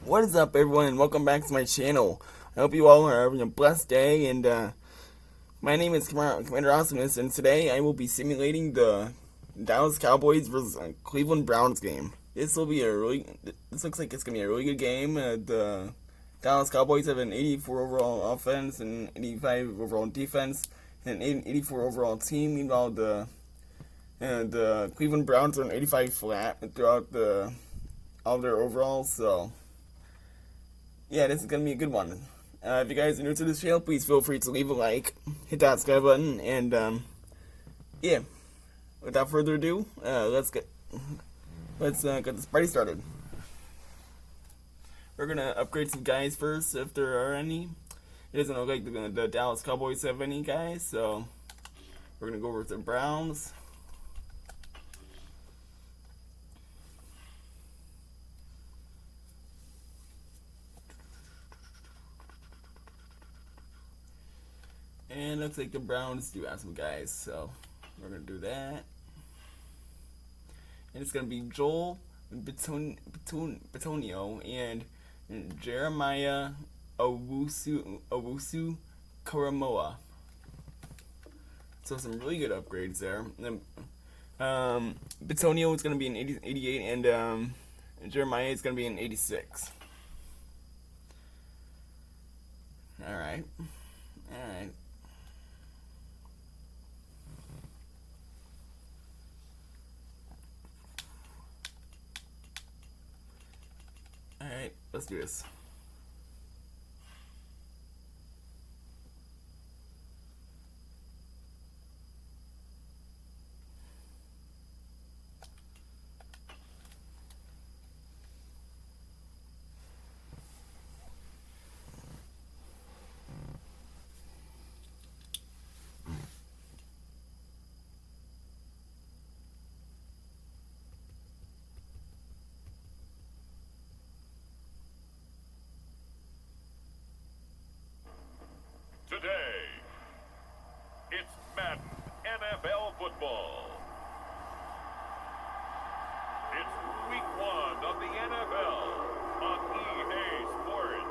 What is up, everyone, and welcome back to my channel. I hope you all are having a blessed day, and my name is Commander Awesomeness, and today I will be simulating the Dallas Cowboys versus Cleveland Browns game. This looks like it's going to be a really good game. The Dallas Cowboys have an 84 overall offense and 85 overall defense, and an 84 overall team. Meanwhile, the Cleveland Browns are an 85 flat throughout all their overalls, so yeah, this is going to be a good one. If you guys are new to this channel, please feel free to leave a like, hit that subscribe button, and yeah, without further ado, let's get this party started. We're going to upgrade some guys first, if there are any. It doesn't look like the Dallas Cowboys have any guys, so we're going to go over to the Browns. And looks like the Browns do have some guys, so we're going to do that. And it's going to be Joel Bitonio and Jeremiah Owusu Karamoa. So some really good upgrades there. And then, Bitonio is going to be an 88, and Jeremiah is going to be an 86. Alright. Alright, let's do this. Today, it's Madden NFL football. It's week 1 of the NFL on EA Sports.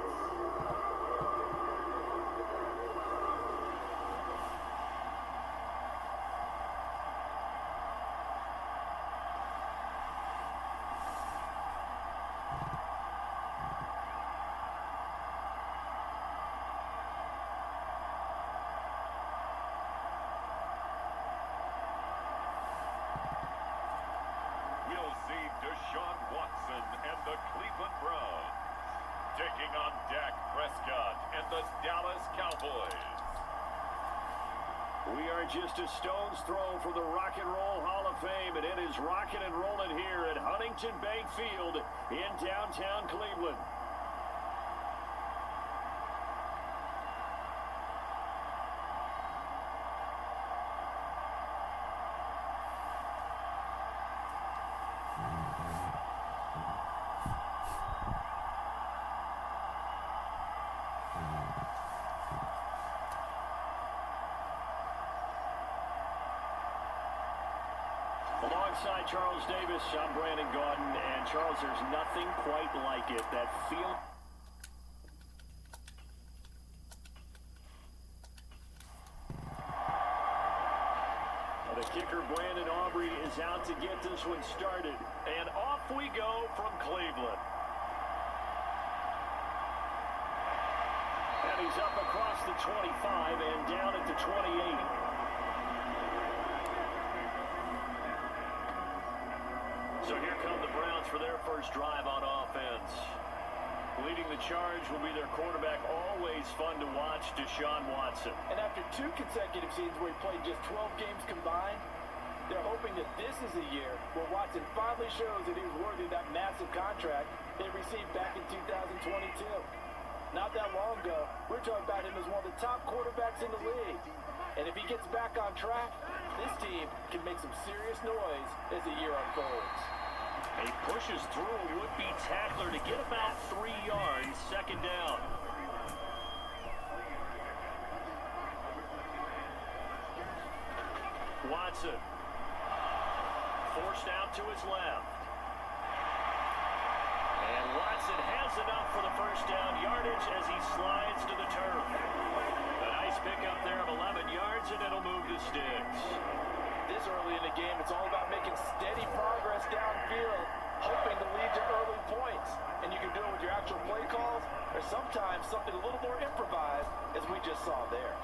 We'll see Deshaun Watson and the Cleveland Browns taking on Dak Prescott and the Dallas Cowboys. We are just a stone's throw from the Rock and Roll Hall of Fame, and it is rocking and rolling here at Huntington Bank Field in downtown Cleveland. Alongside Charles Davis, I'm Brandon Gaudin, and Charles, there's nothing quite like it. That feel. The kicker, Brandon Aubrey, is out to get this one started. And off we go from Cleveland. And he's up across the 25 and down at the 28. So here come the Browns for their first drive on offense. Leading the charge will be their quarterback, always fun to watch, Deshaun Watson. And after 2 consecutive seasons where he played just 12 games combined, they're hoping that this is a year where Watson finally shows that he's worthy of that massive contract they received back in 2022. Not that long ago, we're talking about him as one of the top quarterbacks in the league. And if he gets back on track, this team can make some serious noise as the year unfolds. He pushes through a would-be tackler to get about 3 yards, second down. Watson. Forced out to his left. And Watson has enough scrimmage as he slides to the turf. A nice pickup there of 11 yards, and it'll move the sticks. This early in the game, it's all about making steady progress downfield, hoping to lead to early points. And you can do it with your actual play calls, or sometimes something a little more improvised, as we just saw there.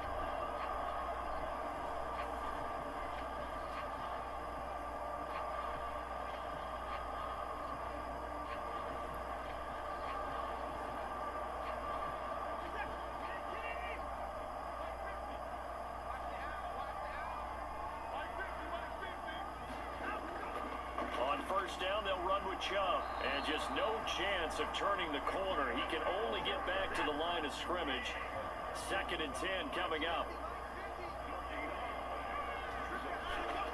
On first down, they'll run with Chubb. And just no chance of turning the corner. He can only get back to the line of scrimmage. 2nd and 10 coming up.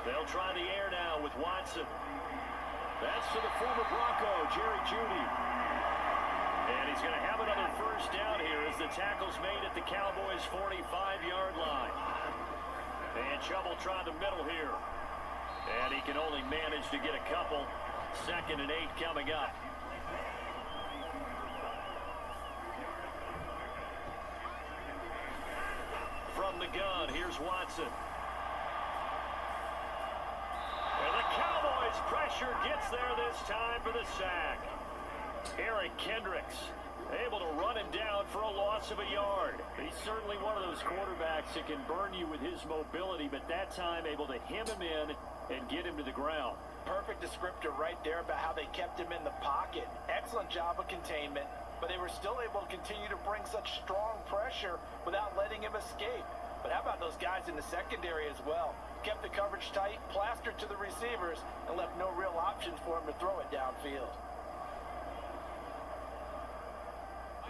They'll try the air now with Watson. That's to the former Bronco, Jerry Jeudy. And he's going to have another first down here as the tackle's made at the Cowboys' 45-yard line. And Chubb will try the middle here. And he can only manage to get a couple. 2nd and 8 coming up. From the gun, here's Watson. And the Cowboys' pressure gets there this time for the sack. Eric Kendricks able to run him down for a loss of a yard. He's certainly one of those quarterbacks that can burn you with his mobility, but that time able to hem him in and get him to the ground. Perfect descriptor right there about how they kept him in the pocket. Excellent job of containment, but they were still able to continue to bring such strong pressure without letting him escape. But how about those guys in the secondary as well? Kept the coverage tight, plastered to the receivers, and left no real options for him to throw it downfield.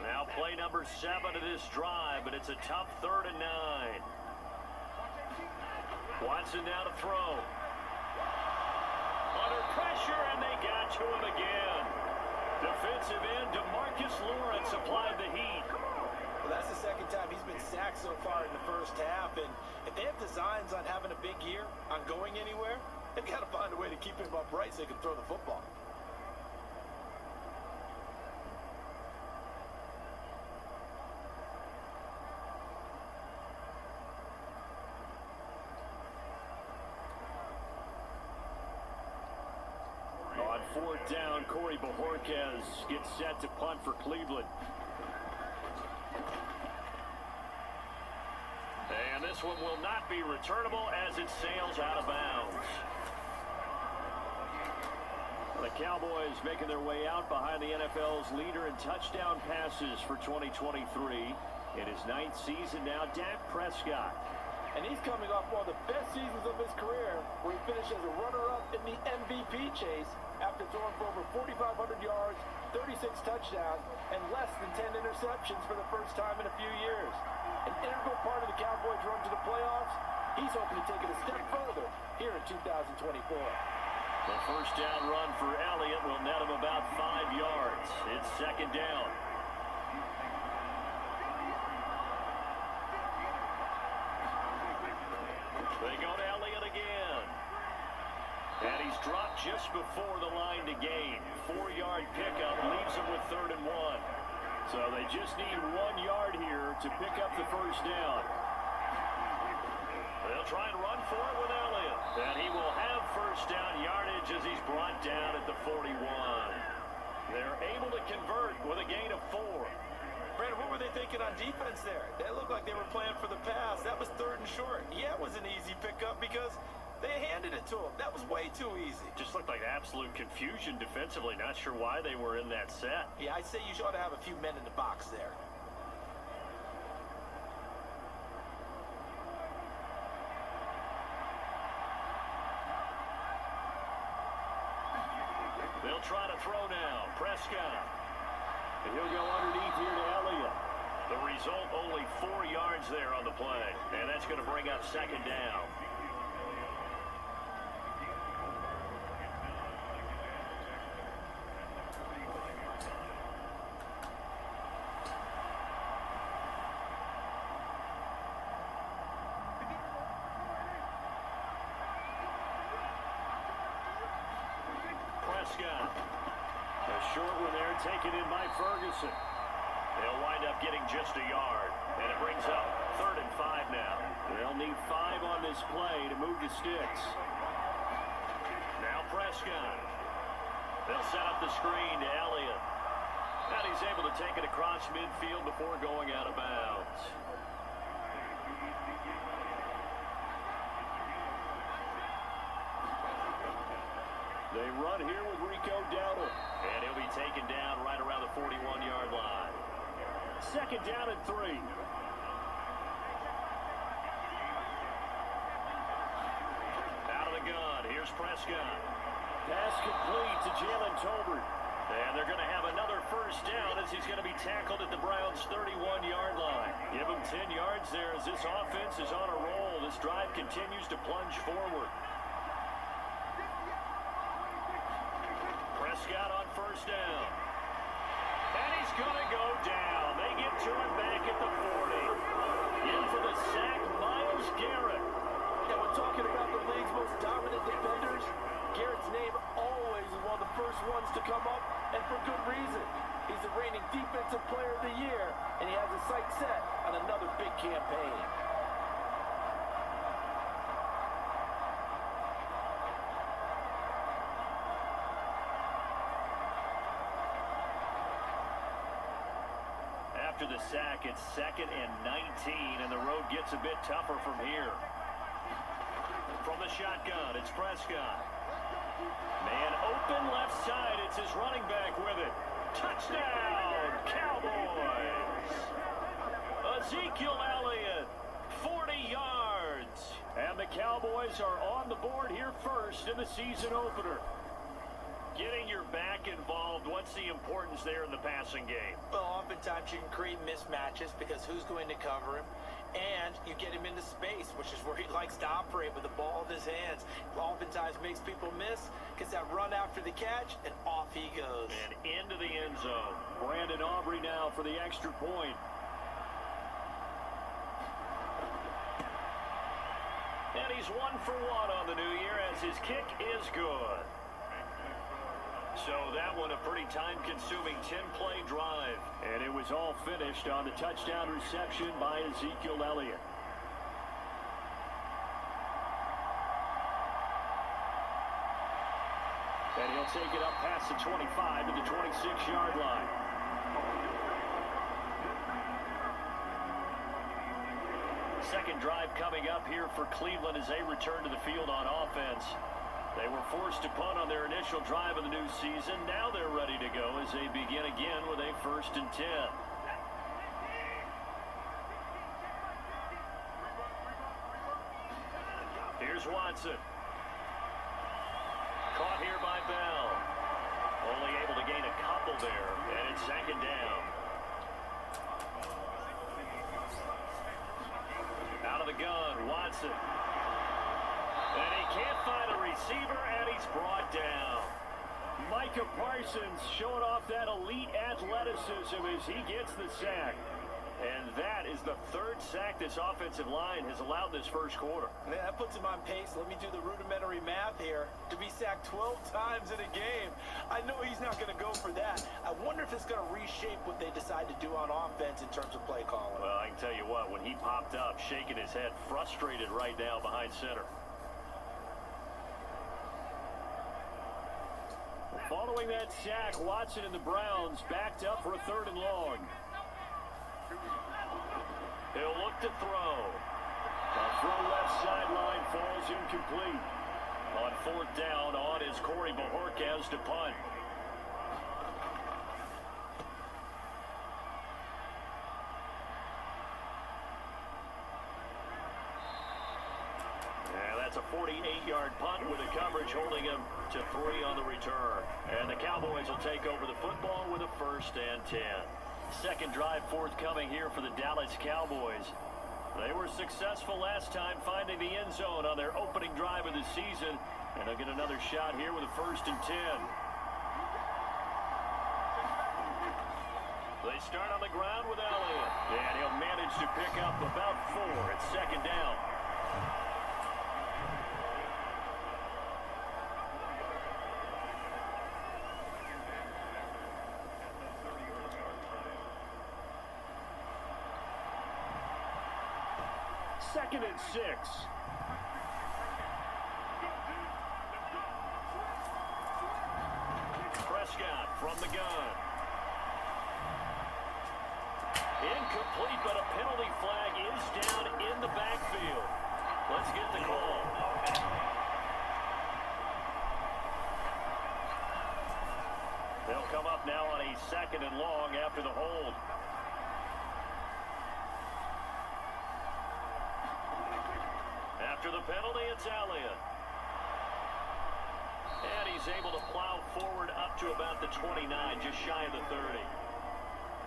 Now play number 7 of this drive, but it's a tough 3rd and 9. Watson now to throw. Under pressure, and they got to him again. Defensive end DeMarcus Lawrence applied the heat. Well, that's the 2nd time he's been sacked so far in the first half, and if they have designs on having a big year, on going anywhere, they've got to find a way to keep him upright so they can throw the football. On 4th down, Corey Bojorquez gets set to punt for Cleveland. And this one will not be returnable as it sails out of bounds. The Cowboys making their way out behind the NFL's leader in touchdown passes for 2023. In his 9th season now, Dak Prescott. And he's coming off one of the best seasons of his career, where he finished as a runner-up in the MVP chase after throwing for over 4,500 yards, 36 touchdowns, and less than 10 interceptions for the first time in a few years. An integral part of the Cowboys' run to the playoffs. He's hoping to take it a step further here in 2024. The first down run for Elliott will net him about 5 yards. It's 2nd down. They go to Elliott again. And he's dropped just before the line to gain. 4-yard pickup leaves him with 3rd and 1. So they just need 1 yard here to pick up the first down. They'll try and run for it with Elliott. And he will have first down yardage as he's brought down at the 41. They're able to convert with a gain of 4. Brandon, what were they thinking on defense there? They looked like they were playing for the pass. That was 3rd and short. Yeah, it was an easy pickup because they handed it to him. That was way too easy. Just looked like absolute confusion defensively. Not sure why they were in that set. Yeah, I'd say you ought to have a few men in the box there. They'll try to throw now. Prescott. And he'll go underneath here to Elliott. The result, only 4 yards there on the play. And that's going to bring up 2nd down. Prescott. A short one there taken in by Ferguson. They'll wind up getting just a yard. And it brings up 3rd and 5 now. They'll need 5 on this play to move the sticks. Now Prescott. They'll set up the screen to Elliott. And he's able to take it across midfield before going out of bounds. They run here with Rico Dowdle. And he'll be taken down right around the 41-yard line. 2nd down and 3. Out of the gun, here's Prescott. Pass complete to Jalen Tolbert. And they're going to have another 1st down as he's going to be tackled at the Browns' 31-yard line. Give him 10 yards there as this offense is on a roll. This drive continues to plunge forward. Prescott on 1st down. And he's going to go down. They get to him back at the 40. In for the sack, Myles Garrett. And we're talking about the league's most dominant defenders. Garrett's name always is one of the first ones to come up, and for good reason. He's the reigning Defensive Player of the Year, and he has his sights set on another big campaign. After the sack, it's 2nd and 19, and the road gets a bit tougher from here. From the shotgun, it's Prescott. Man open left side. It's his running back with it. Touchdown, Cowboys. Ezekiel Elliott, 40 yards. And the Cowboys are on the board here first in the season opener. Getting your back involved, what's the importance there in the passing game? Well, oftentimes you can create mismatches because who's going to cover him? And you get him into space, which is where he likes to operate with the ball in his hands. Oftentimes makes people miss, gets that run after the catch, and off he goes. And into the end zone. Brandon Aubrey now for the extra point. And he's 1 for 1 on the new year as his kick is good. So that one a pretty time-consuming 10-play drive. And it was all finished on the touchdown reception by Ezekiel Elliott. And he'll take it up past the 25 to the 26-yard line. Second drive coming up here for Cleveland as they return to the field on offense. They were forced to punt on their initial drive of the new season. Now they're ready to go as they begin again with a 1st and 10. Here's Watson. Caught here by Bell. Only able to gain a couple there, and it's 2nd down. Out of the gun, Watson. And he can't find a receiver, and he's brought down. Micah Parsons showing off that elite athleticism as he gets the sack. And that is the 3rd sack this offensive line has allowed this first quarter. Man, that puts him on pace. Let me do the rudimentary math here. To be sacked 12 times in a game. I know he's not going to go for that. I wonder if it's going to reshape what they decide to do on offense in terms of play calling. Well, I can tell you what, when he popped up, shaking his head, frustrated right now behind center. Following that sack, Watson and the Browns backed up for a 3rd and long. He'll look to throw. A throw left sideline falls incomplete. On 4th down, on is Corey Bojorquez to punt. Yeah, that's a 48-yard punt with the coverage holding him to 3 on the return. And the Cowboys will take over the football with a 1st and 10. Second drive forthcoming here for the Dallas Cowboys. They were successful last time finding the end zone on their opening drive of the season. And they'll get another shot here with a 1st and 10. They start on the ground with Elliott. And he'll manage to pick up about 4. It's 2nd down. 2nd and 6. Prescott from the gun. Incomplete, but a penalty flag is down in the backfield. Let's get the call. They'll come up now on a 2nd and long after the hold. After the penalty, it's Elliott. And he's able to plow forward up to about the 29, just shy of the 30.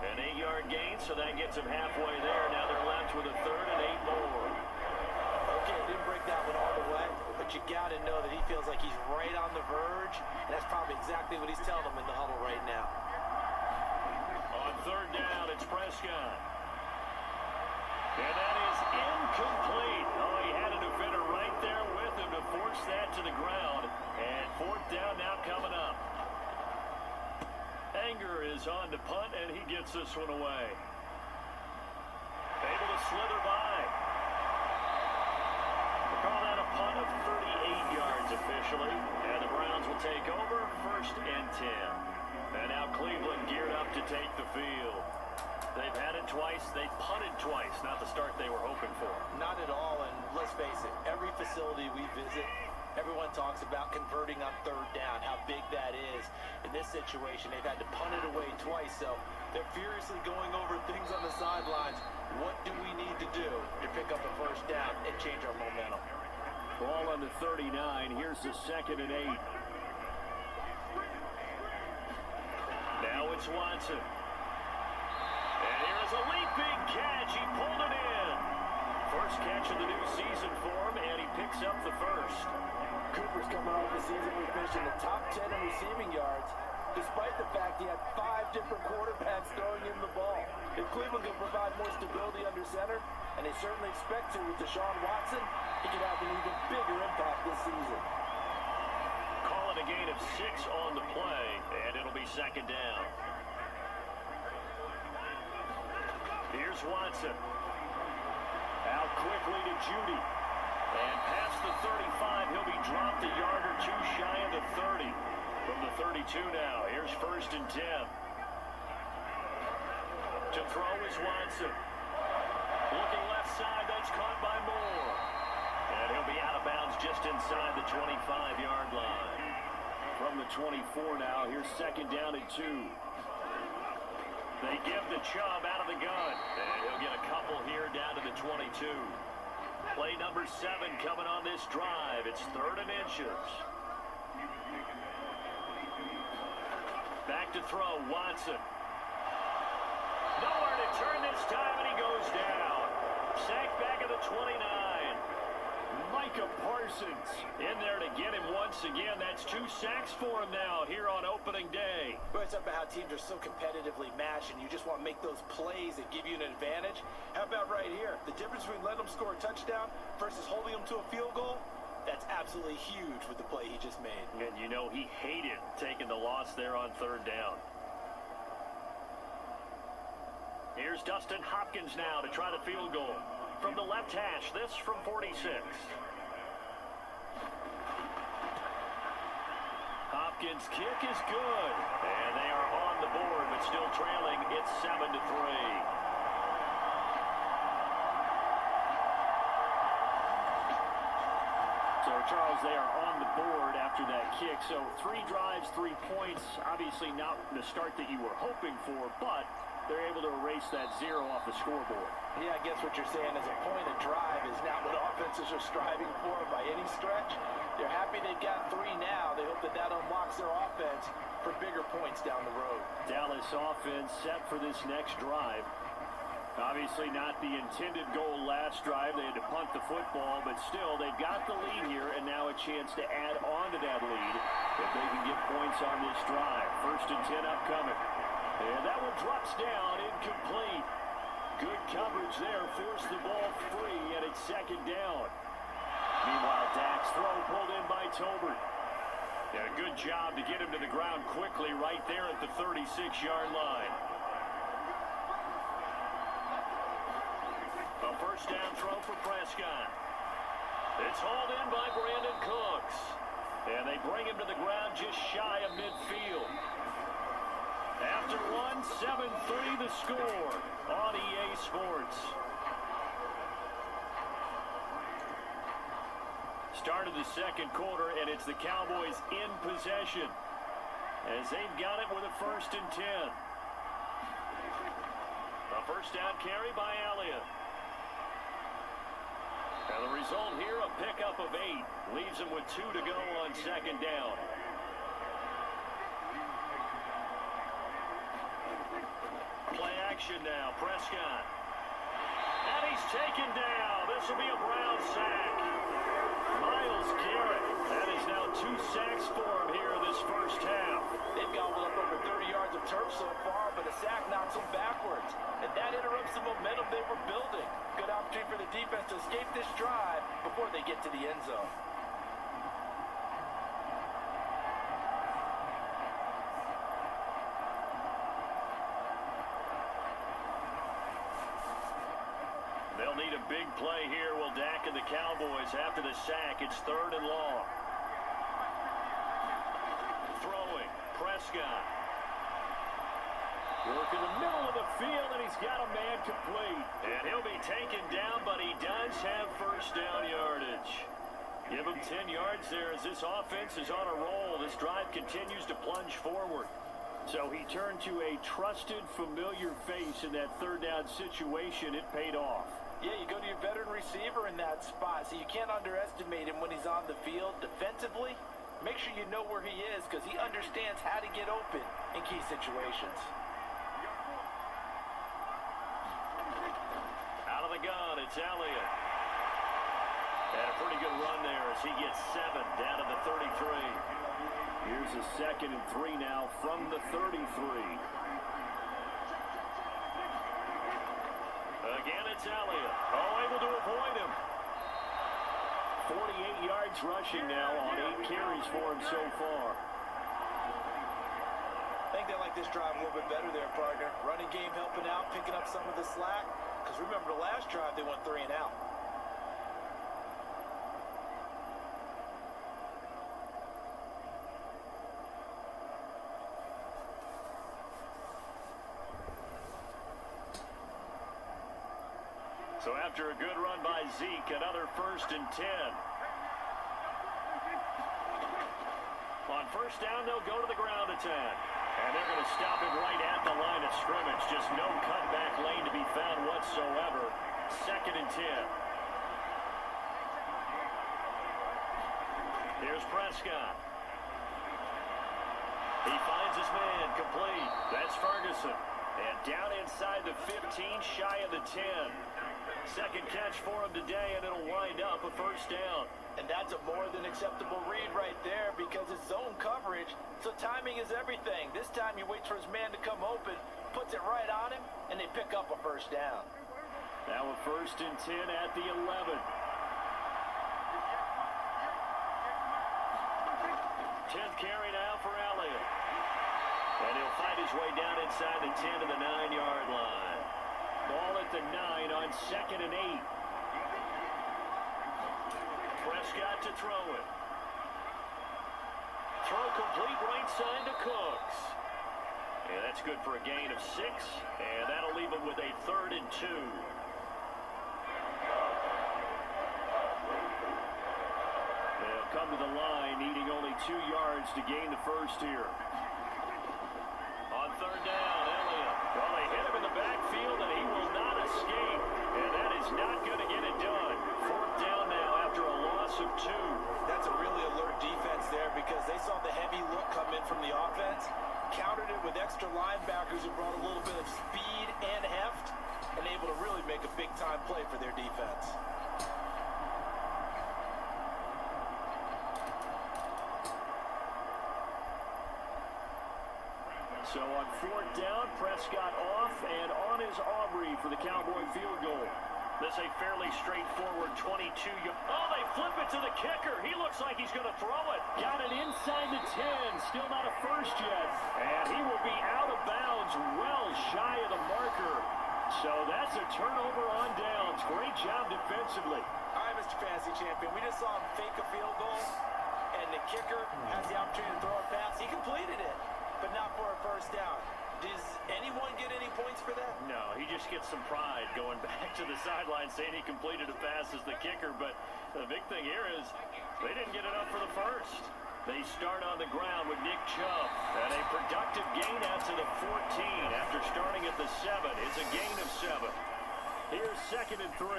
An 8-yard gain, so that gets him halfway there. Now they're left with a 3rd and 8 more. Okay, didn't break that one all the way, but you got to know that he feels like he's right on the verge, and that's probably exactly what he's telling them in the huddle right now. On 3rd down, it's Prescott. And that is incomplete. Oh, he had a defender right there with him to force that to the ground. And 4th down now coming up. Anger is on to punt, and he gets this one away. Able to slither by. We'll call that a punt of 38 yards officially. And the Browns will take over 1st and 10. And now Cleveland geared up to take the field. They've had it twice. They punted twice. Not the start they were hoping for. Not at all, and let's face it, every facility we visit, everyone talks about converting on 3rd down, how big that is. In this situation, they've had to punt it away twice, so they're furiously going over things on the sidelines. What do we need to do to pick up a 1st down and change our momentum? Ball on the 39. Here's the 2nd and 8. Now it's Watson. And here's a leaping catch. He pulled it in. First catch of the new season for him, and he picks up the 1st. Cooper's coming off the season with finishing the top 10 in receiving yards, despite the fact he had 5 different quarterbacks throwing him the ball. If Cleveland can provide more stability under center, and they certainly expect to with Deshaun Watson, he can have an even bigger impact this season. Call it a gain of 6 on the play, and it'll be 2nd down. Here's Watson. Out quickly to Judy. And past the 35, he'll be dropped a yard or 2 shy of the 30. From the 32 now, here's 1st and 10. To throw is Watson. Looking left side, that's caught by Moore. And he'll be out of bounds just inside the 25-yard line. From the 24 now, here's 2nd down and 2. They give the Chubb out of the gun. And he'll get a couple here down to the 22. Play number 7 coming on this drive. It's 3rd and inches. Back to throw, Watson. Nowhere to turn this time, and he goes down. Sacked back at the 29. Micah Parsons in there to get him once again. That's 2 sacks for him now here on opening day. But it's up about how teams are so competitively matched, and you just want to make those plays that give you an advantage. How about right here? The difference between letting them score a touchdown versus holding them to a field goal, that's absolutely huge with the play he just made. And you know he hated taking the loss there on 3rd down. Here's Dustin Hopkins now to try the field goal. From the left hash, this from 46. Hopkins' kick is good. And they are on the board, but still trailing. It's 7-3. So, Charles, they are on the board after that kick. So 3 drives, 3 points. Obviously not the start that you were hoping for, but they're able to erase that 0 off the scoreboard. Yeah, I guess what you're saying is a point of drive is not what offenses are striving for by any stretch. They're happy they've got 3 now. They hope that that unlocks their offense for bigger points down the road. Dallas offense set for this next drive. Obviously not the intended goal last drive. They had to punt the football, but still they've got the lead here and now a chance to add on to that lead if they can get points on this drive. 1st and 10 upcoming. And that one drops down, incomplete. Good coverage there, forced the ball free, and it's 2nd down. Meanwhile, Dak's throw pulled in by Tolbert. Yeah, good job to get him to the ground quickly right there at the 36-yard line. A A first down throw for Prescott. It's hauled in by Brandon Cooks. And they bring him to the ground just shy of midfield. After one, 7-3 the score on EA Sports. Start of the second quarter, and it's the Cowboys in possession as they've got it with a 1st and 10. A first down carry by Elliott. And the result here, a pickup of 8. Leaves them with 2 to go on 2nd down. Play action now, Prescott. And he's taken down. This will be a Brown sack. Myles Garrett. That is now 2 sacks for him here in this first half. They've gobbled up over 30 yards of turf so far, but a sack knocks them backwards. And that interrupts the momentum they were building. Good opportunity for the defense to escape this drive before they get to the end zone. They'll need a big play here, will Dak and the Cowboys. After the sack, it's 3rd and long. Throwing, Prescott. Work in the middle of the field, and he's got a man complete. And he'll be taken down, but he does have first down yardage. Give him 10 yards there as this offense is on a roll. This drive continues to plunge forward. So he turned to a trusted, familiar face in that 3rd down situation. It paid off. Yeah, you go to your veteran receiver in that spot, so you can't underestimate him when he's on the field defensively. Make sure you know where he is because he understands how to get open in key situations. Out of the gun, it's Elliott. And a pretty good run there as he gets 7 down to the 33. Here's a 2nd and 3 now from the 33. Again, it's Elliott. Oh, able to avoid him. 48 yards rushing now on 8 carries for him so far. I think they like this drive a little bit better there, partner. Running game helping out, picking up some of the slack. Because remember, the last drive they went 3 and out. So after a good run by Zeke, another 1st and 10. On first down, they'll go to the ground attack. And they're going to stop him right at the line of scrimmage. Just no cutback lane to be found whatsoever. 2nd and 10. Here's Prescott. He finds his man complete. That's Ferguson. And down inside the 15, shy of the 10. 2nd catch for him today, and it'll wind up a first down. And that's a more than acceptable read right there because it's zone coverage, so timing is everything. This time he waits for his man to come open, puts it right on him, and they pick up a first down. Now a 1st and 10 at the 11. 10th carry now for Elliott. And he'll find his way down inside the 10 to the 9-yard line. Ball at the 9 on 2nd and 8. Prescott to throw it. Throw complete right side to Cooks. And that's good for a gain of 6. And that'll leave him with a 3rd and 2. They'll come to the line, needing only 2 yards to gain the first here. On 3rd down, Elliott. Well, they hit him in the backfield, and he will not escape. And that is not going to get it done. 4th down now after a loss of 2. That's a really alert defense there because they saw the heavy look come in from the offense, countered it with extra linebackers who brought a little bit of speed and heft, and able to really make a big-time play for their defense. So on 4th down, Prescott off and on his Aubrey for the Cowboy field goal. This a fairly straightforward 22-yard. Oh, they flip it to the kicker. He looks like he's going to throw it. Got it inside the 10. Still not a first yet. And he will be out of bounds well shy of the marker. So that's a turnover on downs. Great job defensively. All right, Mr. Fantasy Champion, we just saw him fake a field goal, and the kicker has the opportunity to throw a pass. He completed it, but not for a first down. Does anyone get any points for that? No, he just gets some pride going back to the sideline saying he completed a pass as the kicker, but the big thing here is they didn't get enough for the first. They start on the ground with Nick Chubb, and a productive gain out to the 14 after starting at the 7. It's a gain of 7. Here's 2nd and 3.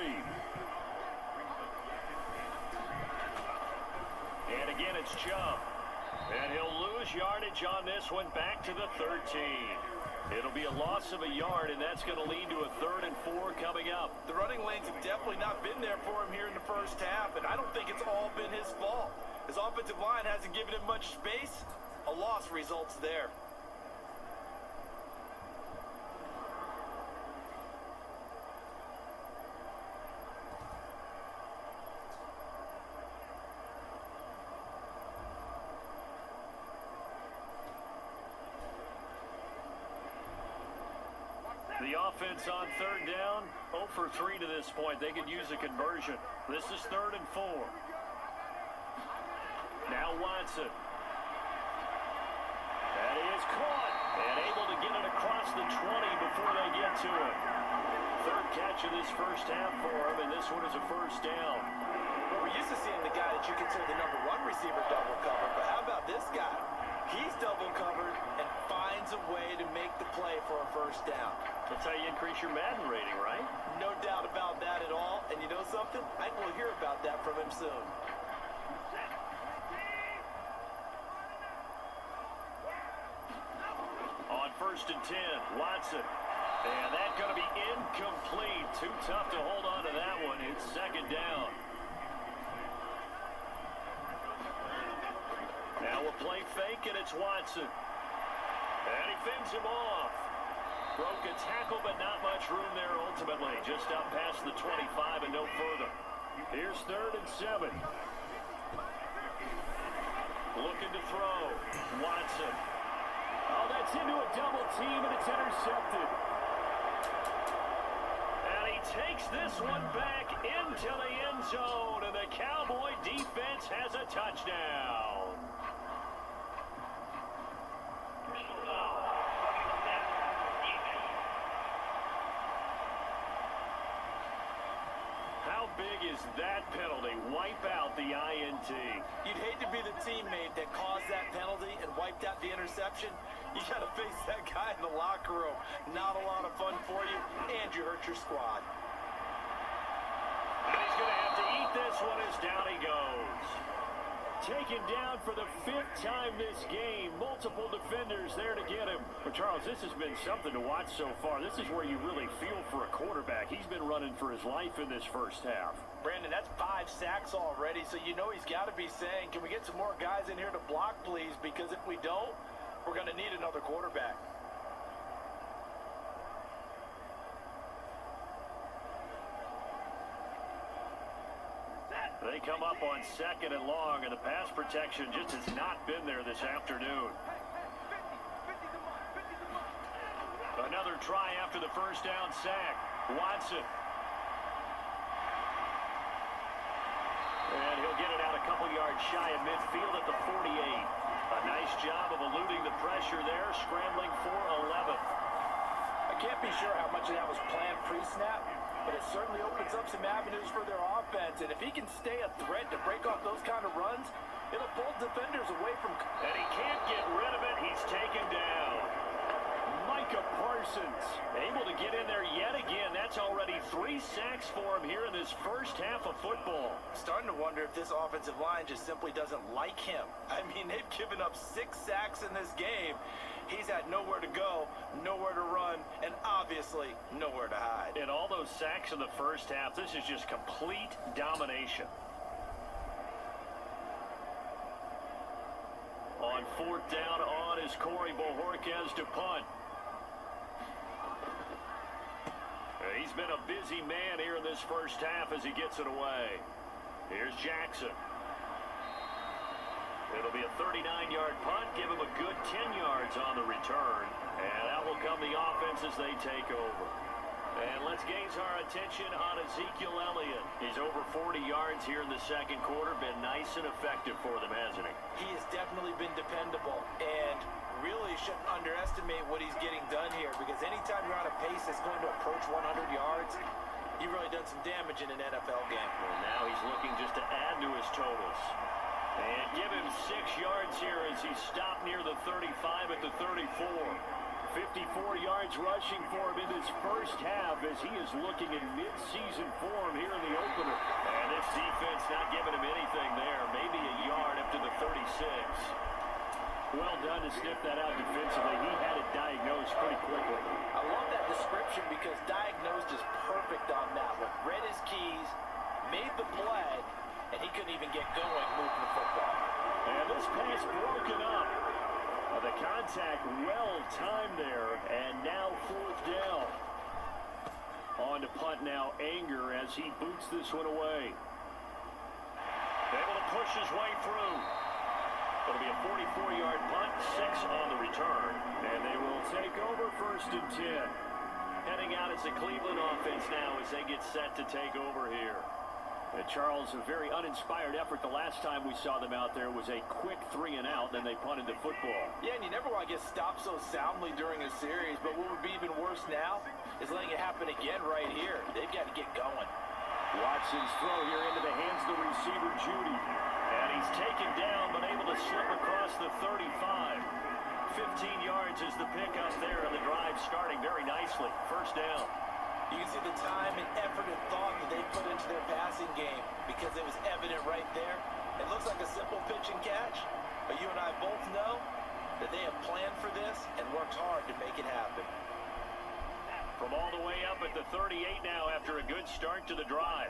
And again, it's Chubb. And he'll lose yardage on this one back to the 13. It'll be a loss of a yard, and that's going to lead to a 3rd and 4 coming up. The running lanes have definitely not been there for him here in the first half, and I don't think it's all been his fault. His offensive line hasn't given him much space. A loss results there. The offense on 3rd down, 0 for 3 to this point. They could use a conversion. This is 3rd and 4. Now Watson. That is caught and able to get it across the 20 before they get to it. 3rd catch of this first half for him, and this one is a first down. Well, we're used to seeing the guy that you consider the number 1 receiver double covered, but how about this guy? He's double covered and finds a way to make the play for a first down. That's how you increase your Madden rating, right? No doubt about that at all. And you know something? I will hear about that from him soon. On 1st and 10, Watson. And that's going to be incomplete. Too tough to hold on to that one. It's 2nd down. Now we'll play fake, and it's Watson. And he fends him off. Broke a tackle, but not much room there ultimately. Just up past the 25 and no further. Here's 3rd and 7. Looking to throw. Watson. Oh, that's into a double team, and it's intercepted. And he takes this one back into the end zone, and the Cowboy defense has a touchdown. How big is that penalty? Wipe out the INT. You'd hate to be the teammate that caused that penalty and wiped out the interception. You got to face that guy in the locker room. Not a lot of fun for you, and you hurt your squad. And he's going to have to eat this one as down he goes. Taken down for the 5th time this game. Multiple defenders there to get him. But Charles, this has been something to watch so far. This is where you really feel for a quarterback. He's been running for his life in this first half. Brandon, that's 5 sacks already, so you know he's got to be saying, can we get some more guys in here to block, please? Because if we don't, we're going to need another quarterback. They come up on 2nd and long, and the pass protection just has not been there this afternoon. Another try after the first down sack. Watson. And he'll get it out a couple yards shy of midfield at the 48. A nice job of eluding the pressure there, scrambling for 11. I can't be sure how much of that was planned pre-snap, but it certainly opens up some avenues for their offense. And if he can stay a threat to break off those kind of runs, it'll pull defenders away from... And he can't get rid of it. He's taken down. Micah Parsons able to get in there yet again. That's already 3 sacks for him here in this first half of football. Starting to wonder if this offensive line just simply doesn't like him. I mean, they've given up 6 sacks in this game. He's had nowhere to go, nowhere to run, and obviously nowhere to hide. And all those sacks in the first half, this is just complete domination. On 4th down on is Corey Bojorquez to punt. He's been a busy man here in this first half as he gets it away. Here's Jackson. It'll be a 39-yard punt, give him a good 10 yards on the return. And that will come the offense as they take over. And let's gauge our attention on Ezekiel Elliott. He's over 40 yards here in the second quarter. Been nice and effective for them, hasn't he? He has definitely been dependable, and really shouldn't underestimate what he's getting done here, because anytime you're on a pace that's going to approach 100 yards, you've really done some damage in an NFL game. Well, now he's looking just to add to his totals. And give him 6 yards here as he stopped near the 35 at the 34. 54 yards rushing for him in his first half as he is looking in mid-season form here in the opener. And this defense not giving him anything there. Maybe a yard up to the 36. Well done to sniff that out defensively. He had it diagnosed pretty quickly. I love that description because diagnosed is perfect on that one. Read his keys, made the play, and he couldn't even get going moving the football. And this pass broken up. The contact well timed there, and now fourth down. On to punt now, Anger as he boots this one away. Able to push his way through. It'll be a 44-yard punt, 6 on the return. And they will take over 1st and 10. Heading out as the Cleveland offense now as they get set to take over here. Charles, a very uninspired effort the last time we saw them out there was a quick 3 and out, then they punted the football. Yeah, and you never want to get stopped so soundly during a series, but what would be even worse now is letting it happen again right here. They've got to get going. Watson's throw here into the hands of the receiver, Judy. And he's taken down, but able to slip across the 35. 15 yards is the pickup there, and the drive starting very nicely. First down. You can see the time and effort and thought that they put into their passing game because it was evident right there. It looks like a simple pitch and catch, but you and I both know that they have planned for this and worked hard to make it happen. From all the way up at the 38 now after a good start to the drive.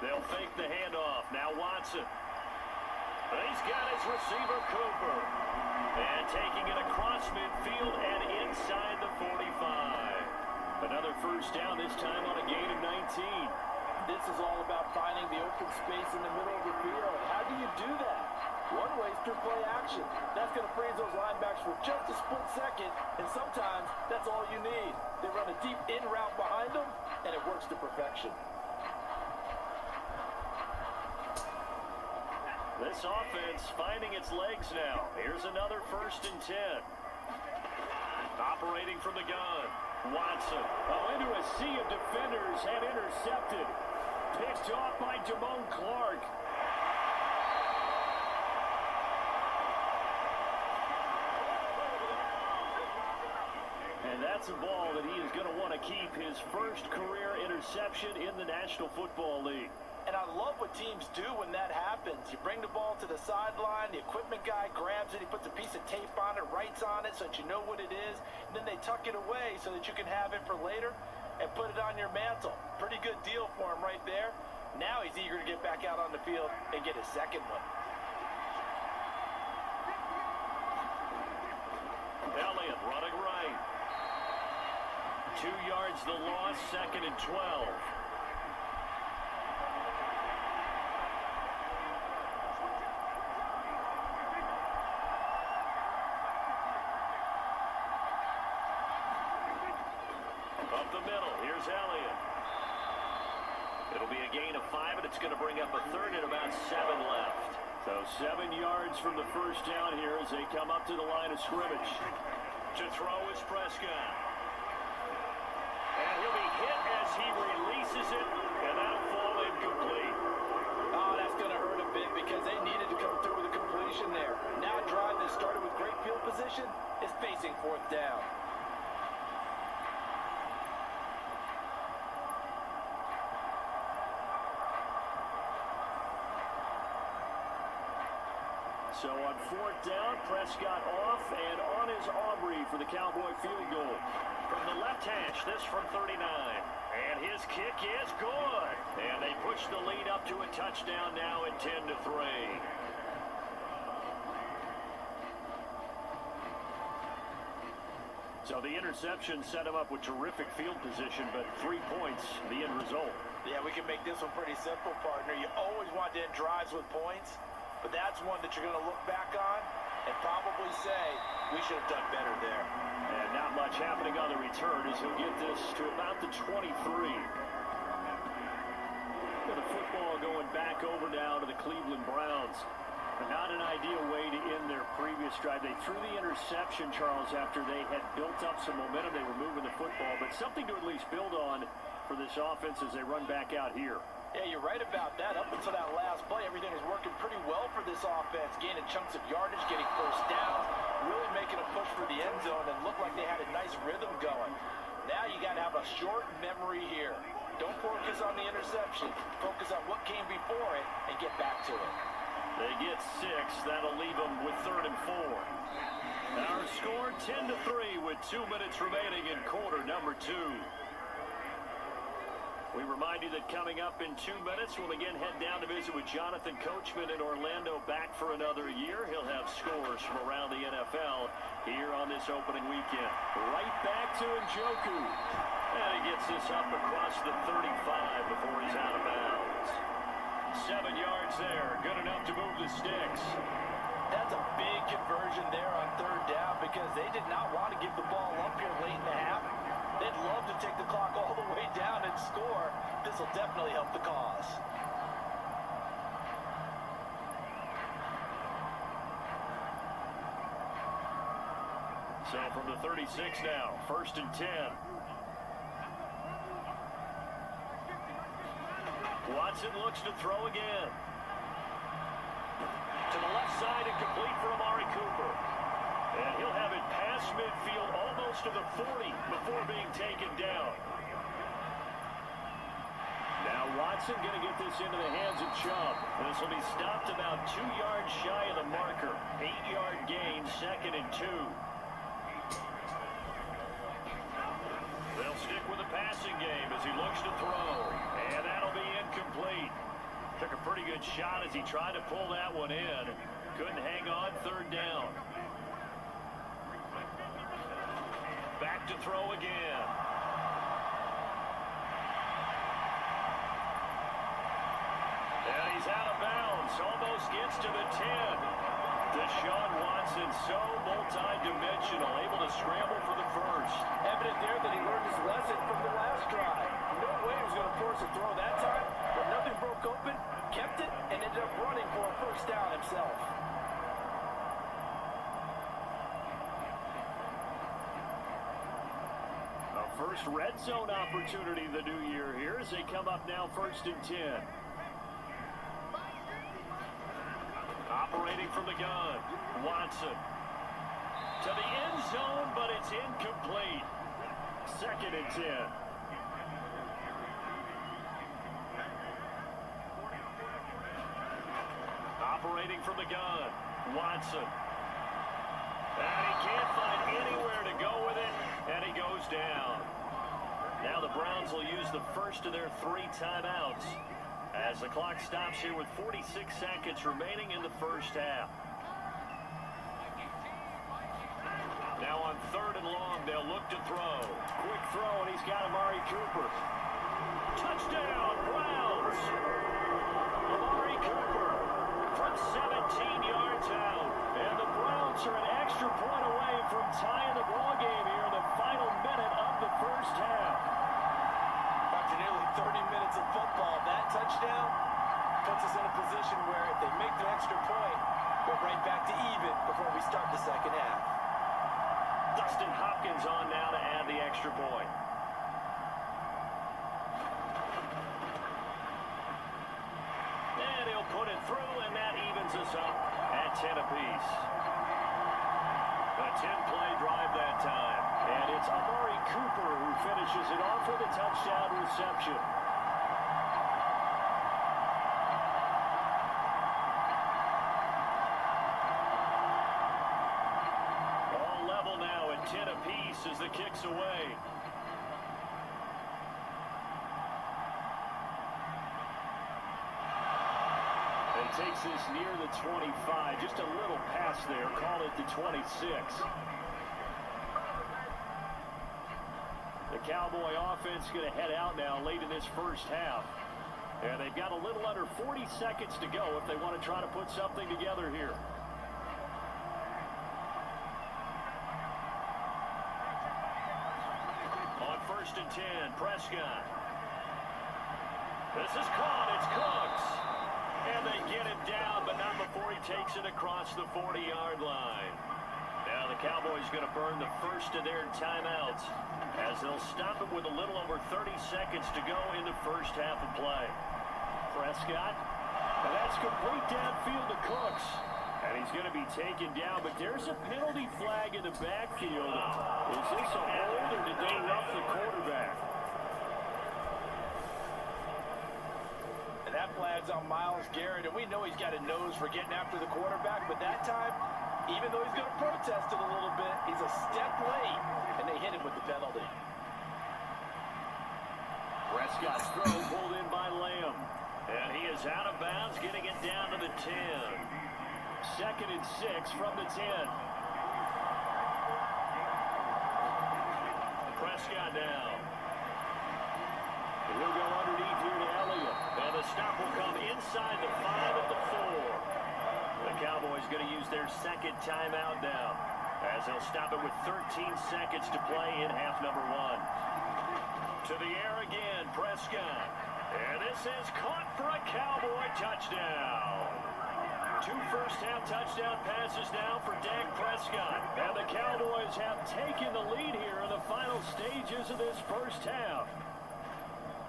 They'll fake the handoff. Now Watson. But he's got his receiver, Cooper. And taking it across midfield and inside the 45. Another first down, this time on a gain of 19. This is all about finding the open space in the middle of the field. How do you do that? One way is through play action. That's going to freeze those linebackers for just a split second, and sometimes that's all you need. They run a deep in route behind them, and it works to perfection. This offense finding its legs now. Here's another 1st and 10. Operating from the gun. Watson. Into a sea of defenders and intercepted. Picked off by Damone Clark. And that's a ball that he is going to want to keep, his first career interception in the National Football League. And I love what teams do when that happens. You bring the ball to the sideline, the equipment guy grabs it, he puts a piece of tape on it, writes on it so that you know what it is, and then they tuck it away so that you can have it for later and put it on your mantle. Pretty good deal for him right there. Now he's eager to get back out on the field and get his second one. Elliott running right. 2 yards the loss, 2nd and 12. Up the middle, here's Elliott. It'll be a gain of 5, and it's going to bring up a 3rd and about 7 left. So 7 yards from the first down here as they come up to the line of scrimmage. To throw is Prescott. And he'll be hit as he releases it, and that'll fall incomplete. Oh, that's going to hurt a bit because they needed to come through with a completion there. Now a drive that started with great field position is facing 4th down. So on 4th down, Prescott off and on is Aubrey for the Cowboy field goal. From the left hash, this from 39. And his kick is good. And they push the lead up to a touchdown now at 10-3. So the interception set him up with terrific field position, but 3 points, the end result. Yeah, we can make this one pretty simple, partner. You always want to end drives with points, but that's one that you're going to look back on and probably say, we should have done better there. And not much happening on the return as he'll get this to about the 23. The football going back over now to the Cleveland Browns. Not an ideal way to end their previous drive. They threw the interception, Charles, after they had built up some momentum. They were moving the football, but something to at least build on for this offense as they run back out here. Yeah, you're right about that. Up until that last play, everything was working pretty well for this offense. Gaining chunks of yardage, getting first downs, really making a push for the end zone, and looked like they had a nice rhythm going. Now you got to have a short memory here. Don't focus on the interception. Focus on what came before it and get back to it. They get 6. That'll leave them with 3rd and 4. Our score 10-3 with 2 minutes remaining in quarter number 2. We remind you that coming up in 2 minutes, we'll again head down to visit with Jonathan Coachman in Orlando, back for another year. He'll have scores from around the NFL here on this opening weekend. Right back to Njoku. And he gets this up across the 35 before he's out of bounds. 7 yards there, good enough to move the sticks. That's a big conversion there on 3rd down because they did not want to give the ball up here late in the half. They'd love to take the clock all the way down and score. This will definitely help the cause. So from the 36 now, 1st and 10. Watson looks to throw again. To the left side and complete for Amari Cooper. And he'll have it past midfield almost to the 40 before being taken down. Now Watson going to get this into the hands of Chubb. This will be stopped about 2 yards shy of the marker. 8-yard gain, 2nd and 2. They'll stick with the passing game as he looks to throw. And that'll be incomplete. Took a pretty good shot as he tried to pull that one in. Couldn't hang on 3rd down. Back to throw again. And he's out of bounds. Almost gets to the 10. Deshaun Watson, so multi-dimensional, able to scramble for the first. Evident there that he learned his lesson from the last drive. No way he was going to force a throw that time, but nothing broke open, kept it, and ended up running for a first down himself. A first red zone opportunity the new year here as they come up now 1st and 10. Operating from the gun, Watson. To the end zone, but it's incomplete. 2nd and 10. Operating from the gun, Watson. And he can't find anywhere to go with it, and he goes down. Now the Browns will use the first of their 3 timeouts as the clock stops here with 46 seconds remaining in the first half. Now on 3rd and long, they'll look to throw. Quick throw, and he's got Amari Cooper. Touchdown, Browns! Amari Cooper from 17 yards out. And the Browns are an extra point away from tying the ball game here in the final minute of the first half. After nearly 30 minutes of football, that touchdown puts us in a position where if they make the extra point, we're right back to even before we start the second half. Dustin Hopkins on now to add the extra point. And he'll put it through, and that evens us up at 10 apiece. A 10-play drive that time. And it's Amari Cooper who finishes it off with a touchdown reception. All level now at 10 apiece as the kick's away. Takes this near the 25. Just a little pass there. Call it the 26. The Cowboy offense going to head out now late in this first half. And they've got a little under 40 seconds to go if they want to try to put something together here. first and 10. Prescott. This is caught. It's Cooks. And they get him down, but not before he takes it across the 40-yard line. Now the Cowboys going to burn the first of their timeouts as they'll stop it with a little over 30 seconds to go in the first half of play. Prescott, and that's complete downfield to Cooks. And he's going to be taken down, but there's a penalty flag in the backfield. Is this a hold, or did they rough the quarterback? And that flag's on Myles Garrett, and we know he's got a nose for getting after the quarterback, but that time, even though he's going to protest it a little bit, he's a step late, and they hit him with the penalty. Prescott's throw pulled in by Lamb. And he is out of bounds, getting it down to the 10. Second and 6 from the 10. Prescott now. He'll go underneath here to Elliott. And the stop will come inside the 5 at the 4. The Cowboys going to use their second timeout now, as they'll stop it with 13 seconds to play in half number 1. To the air again, Prescott. And this is caught for a Cowboy touchdown. 2 first-half touchdown passes now for Dak Prescott. And the Cowboys have taken the lead here in the final stages of this first half.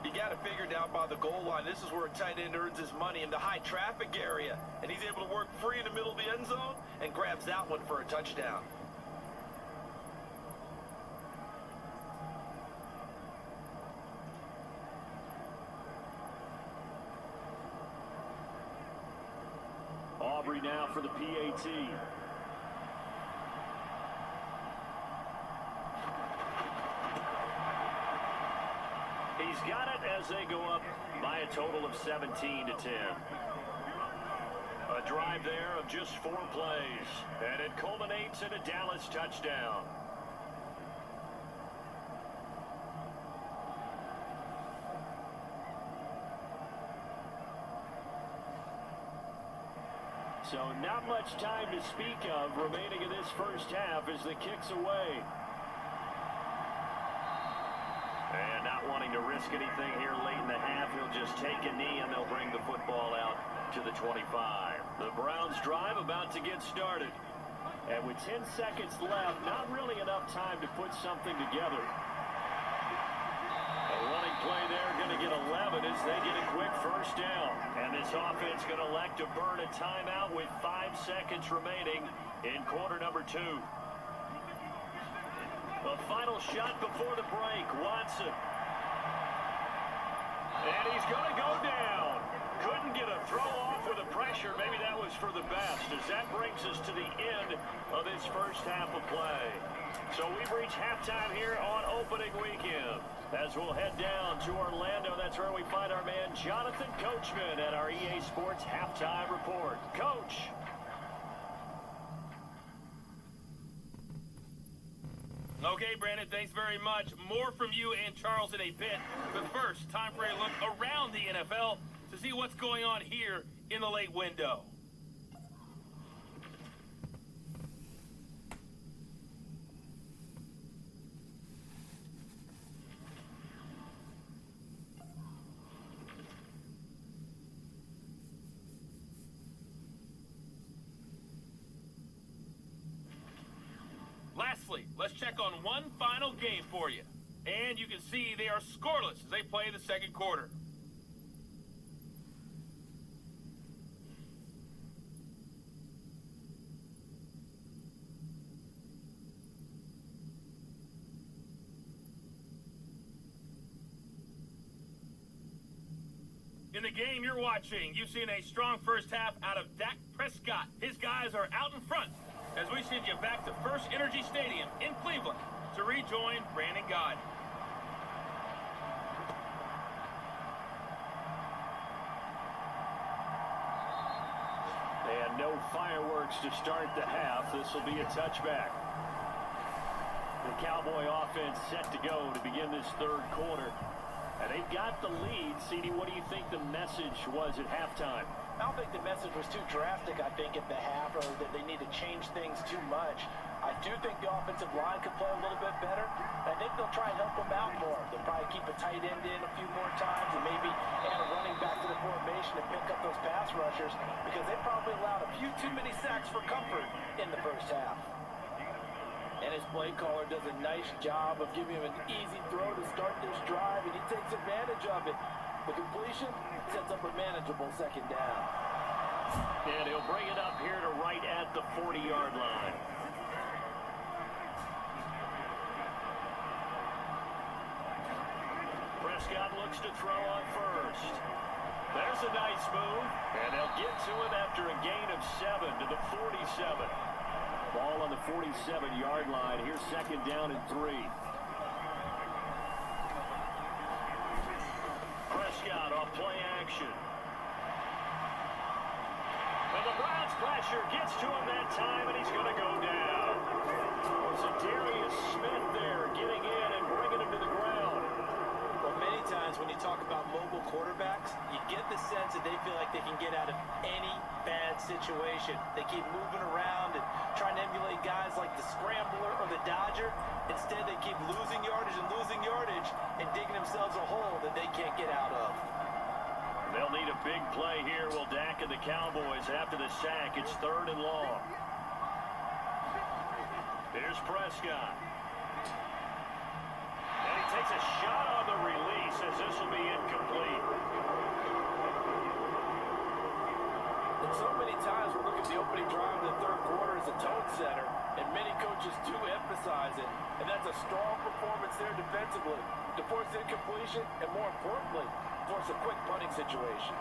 You got to figure it out by the goal line. This is where a tight end earns his money, in the high-traffic area. And he's able to work free in the middle of the end zone and grabs that one for a touchdown. Aubrey now for the PAT. He's got it as they go up by a total of 17 to 10. A drive there of just 4 plays, and it culminates in a Dallas touchdown. So not much time to speak of remaining in this first half as the kick's away. And not wanting to risk anything here late in the half, he'll just take a knee and they'll bring the football out to the 25. The Browns drive about to get started. And with 10 seconds left, not really enough time to put something together. A running play there, going to get 11 as they get a quick first down. And this offense going to elect to burn a timeout with 5 seconds remaining in quarter number 2. A final shot before the break, Watson. And he's going to go down. Couldn't get a throw off with the pressure. Maybe that was for the best, as that brings us to the end of this first half of play. So we've reached halftime here on opening weekend. As we'll head down to Orlando, that's where we find our man Jonathan Coachman at our EA Sports Halftime Report. Coach. Okay, Brandon, thanks very much. More from you and Charles in a bit. But first, time for a look around the NFL to see what's going on here in the late window. Lastly, let's check on one final game for you. And you can see they are scoreless as they play the second quarter. In the game you're watching, you've seen a strong first half out of Dak Prescott. His guys are out in front as we send you back to First Energy Stadium in Cleveland to rejoin Brandon God. And no fireworks to start the half. This will be a touchback. The Cowboy offense set to go to begin this third quarter. And they got the lead. CD, what do you think the message was at halftime? I don't think the message was too drastic, I think, at the half, or that they need to change things too much. I do think the offensive line could play a little bit better. I think they'll try and help him out more. They'll probably keep a tight end in a few more times and maybe add a running back to the formation and pick up those pass rushers because they probably allowed a few too many sacks for comfort in the first half. And his play caller does a nice job of giving him an easy throw to start this drive, and he takes advantage of it. The completion sets up a manageable second down. And he'll bring it up here to right at the 40-yard line. Prescott looks to throw on first. There's a nice move, and they'll get to him after a gain of 7 to the 47. Ball on the 47-yard line. Here's second down and 3. Prescott off play action. And the Browns pressure gets to him that time, and he's going to go down. So Darius Smith there getting in and bringing him to the ground. Well, many times when you talk about mobile quarterbacks, you get the sense that they feel like they can get out of any bad situation. They keep moving around and trying to emulate guys like the Scrambler or the Dodger. Instead, they keep losing yardage and digging themselves a hole that they can't get out of. They'll need a big play here. Will Dak and the Cowboys after the sack. It's 3rd and long. Here's Prescott. And he takes a shot on the release as this will be incomplete. And so many times we look at the opening drive of the third quarter as a tone setter, and many coaches do emphasize it. And that's a strong performance there defensively to force incompletion and, more importantly, force a quick punting situation.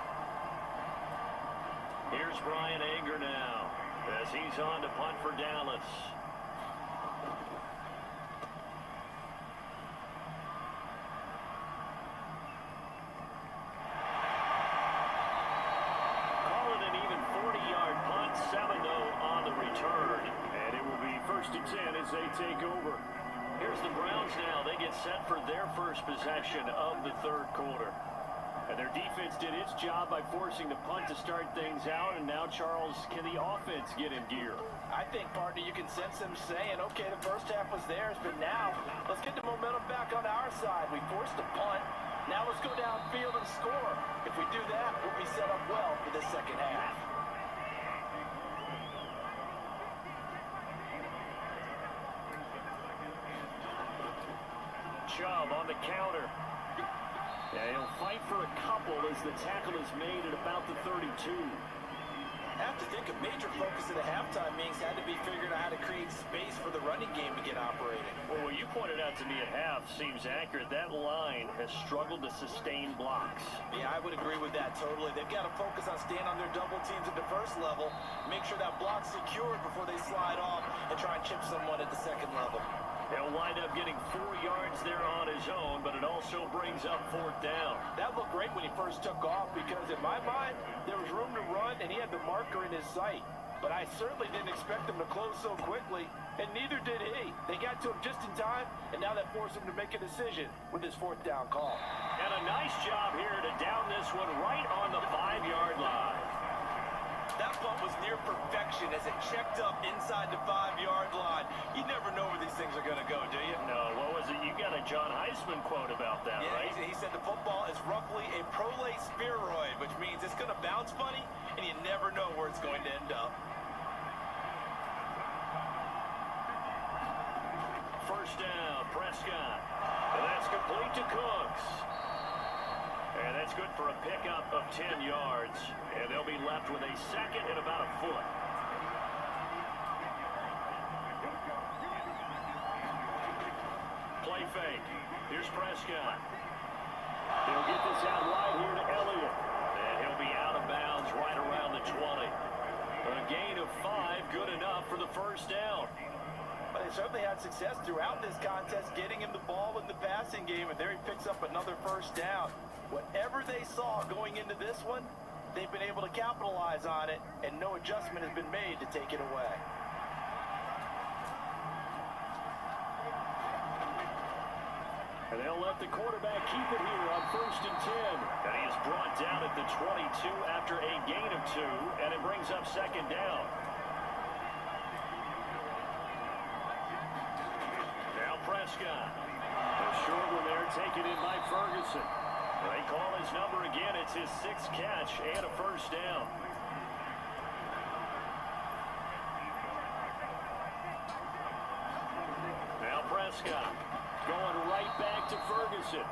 Here's Brian Anger now as he's on to punt for Dallas. Call it an even 40-yard punt, 7-0 on the return. And it will be 1st and 10 as they take over. Here's the Browns now. They get set for their first possession of the third quarter. And their defense did its job by forcing the punt to start things out. And now, Charles, can the offense get in gear? I think, partner, you can sense them saying, okay, the first half was theirs, but now let's get the momentum back on our side. We forced a punt. Now let's go downfield and score. If we do that, we'll be set up well for the second half. Chubb on the counter. Yeah, he'll fight for a couple as the tackle is made at about the 32. I have to think a major focus of the halftime meetings had to be figuring out how to create space for the running game to get operating. Well, what you pointed out to me at half seems accurate. That line has struggled to sustain blocks. Yeah, I would agree with that totally. They've got to focus on staying on their double teams at the first level, make sure that block's secured before they slide off and try and chip someone at the second level. He'll wind up getting 4 yards there on his own, but it also brings up 4th down. That looked great when he first took off because, in my mind, there was room to run and he had the marker in his sight. But I certainly didn't expect him to close so quickly, and neither did he. They got to him just in time, and now that forced him to make a decision with his 4th down call. And a nice job here to down this one right on the 5-yard line. That punt was near perfection as it checked up inside the 5-yard line. You never know where these things are going to go, do you? No, what was it? You got a John Heisman quote about that, yeah, right? He said the football is roughly a prolate spheroid, which means it's going to bounce funny, and you never know where it's going to end up. First down, Prescott. And that's complete to Cooks. And that's good for a pickup of 10 yards. And they'll be left with a second and about a foot. Play fake. Here's Prescott. They'll get this out wide here to Elliott. And he'll be out of bounds right around the 20. A gain of 5, good enough for the first down. But they certainly had success throughout this contest getting him the ball in the passing game, and there he picks up another first down. Whatever they saw going into this one, they've been able to capitalize on it, and no adjustment has been made to take it away. And they'll let the quarterback keep it here on 1st and 10. And he is brought down at the 22 after a gain of 2, and it brings up second down. taken in by Ferguson. They call his number again. It's his 6th catch and a first down. Now Prescott going right back to Ferguson.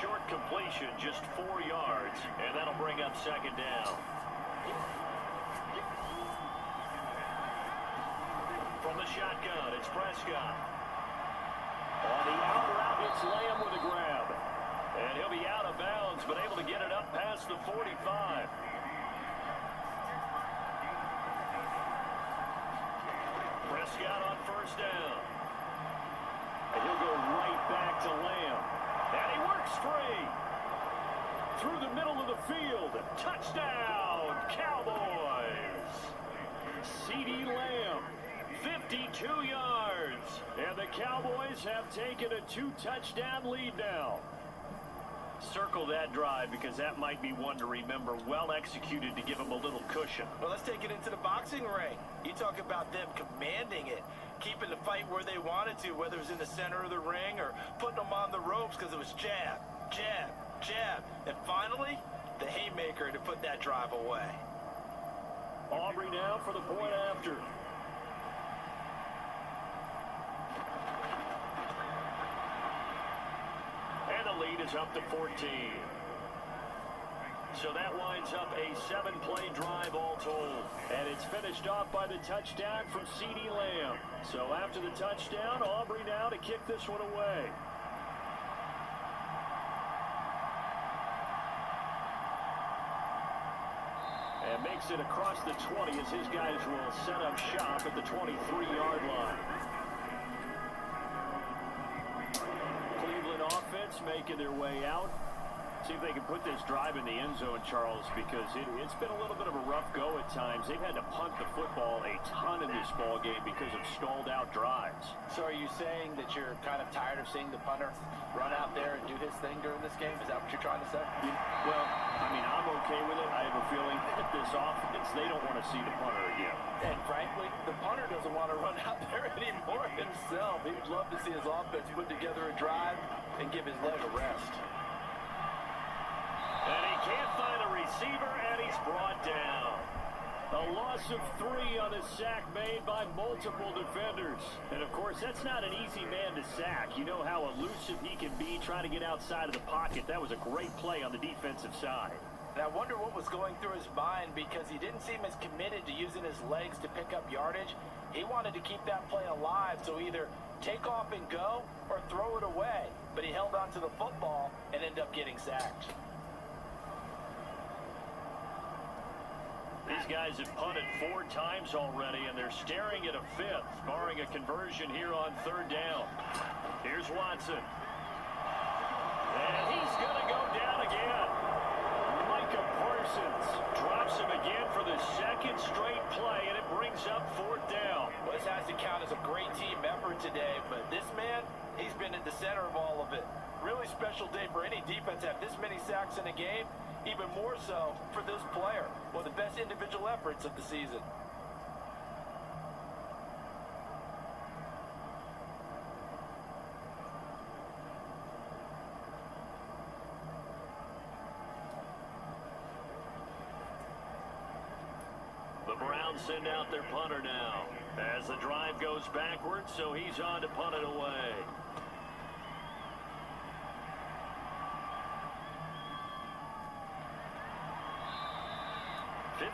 Short completion, just 4 yards, and that'll bring up second down. From the shotgun, it's Prescott. On the out route, it's Lamb with a grab. And he'll be out of bounds, but able to get it up past the 45. Prescott on first down. And he'll go right back to Lamb. And he works free. Through the middle of the field. Touchdown, Cowboys. C.D. Lamb, 52 yards. And the Cowboys have taken a 2-touchdown lead now. Circle that drive because that might be one to remember. Well executed to give them a little cushion. Well, let's take it into the boxing ring. You talk about them commanding it, keeping the fight where they wanted to, whether it was in the center of the ring or putting them on the ropes because it was jab, jab, jab. And finally, the haymaker to put that drive away. Aubrey now for the point after. And the lead is up to 14. So that winds up a 7-play drive all told. And it's finished off by the touchdown from C.D. Lamb. So after the touchdown, Aubrey now to kick this one away. And makes it across the 20 as his guys will set up shop at the 23-yard line. Cleveland offense making their way out. See if they can put this drive in the end zone, Charles, because it's been a little bit of a rough go at times. They've had to punt the football a ton in this ball game because of stalled-out drives. So are you saying that you're kind of tired of seeing the punter run out there and do his thing during this game? Is that what you're trying to say? Well, I mean, I'm okay with it. I have a feeling that this offense, they don't want to see the punter again. And frankly, the punter doesn't want to run out there anymore himself. He would love to see his offense put together a drive and give his leg a rest. And he can't find a receiver, and he's brought down. A loss of 3 on a sack made by multiple defenders. And, of course, that's not an easy man to sack. You know how elusive he can be trying to get outside of the pocket. That was a great play on the defensive side. And I wonder what was going through his mind because he didn't seem as committed to using his legs to pick up yardage. He wanted to keep that play alive, so either take off and go or throw it away. But he held on to the football and ended up getting sacked. These guys have punted 4 times already, and they're staring at a 5th, barring a conversion here on 3rd down. Here's Watson. And he's going to go down again. Micah Parsons drops him again for the 2nd straight play, and it brings up 4th down. Well, this has to count as a great team effort today, but this man, he's been at the center of all of it. Really special day for any defense to have this many sacks in a game. Even more so for this player. One of the best individual efforts of the season. The Browns send out their punter now. As the drive goes backwards, so he's on to punt it away.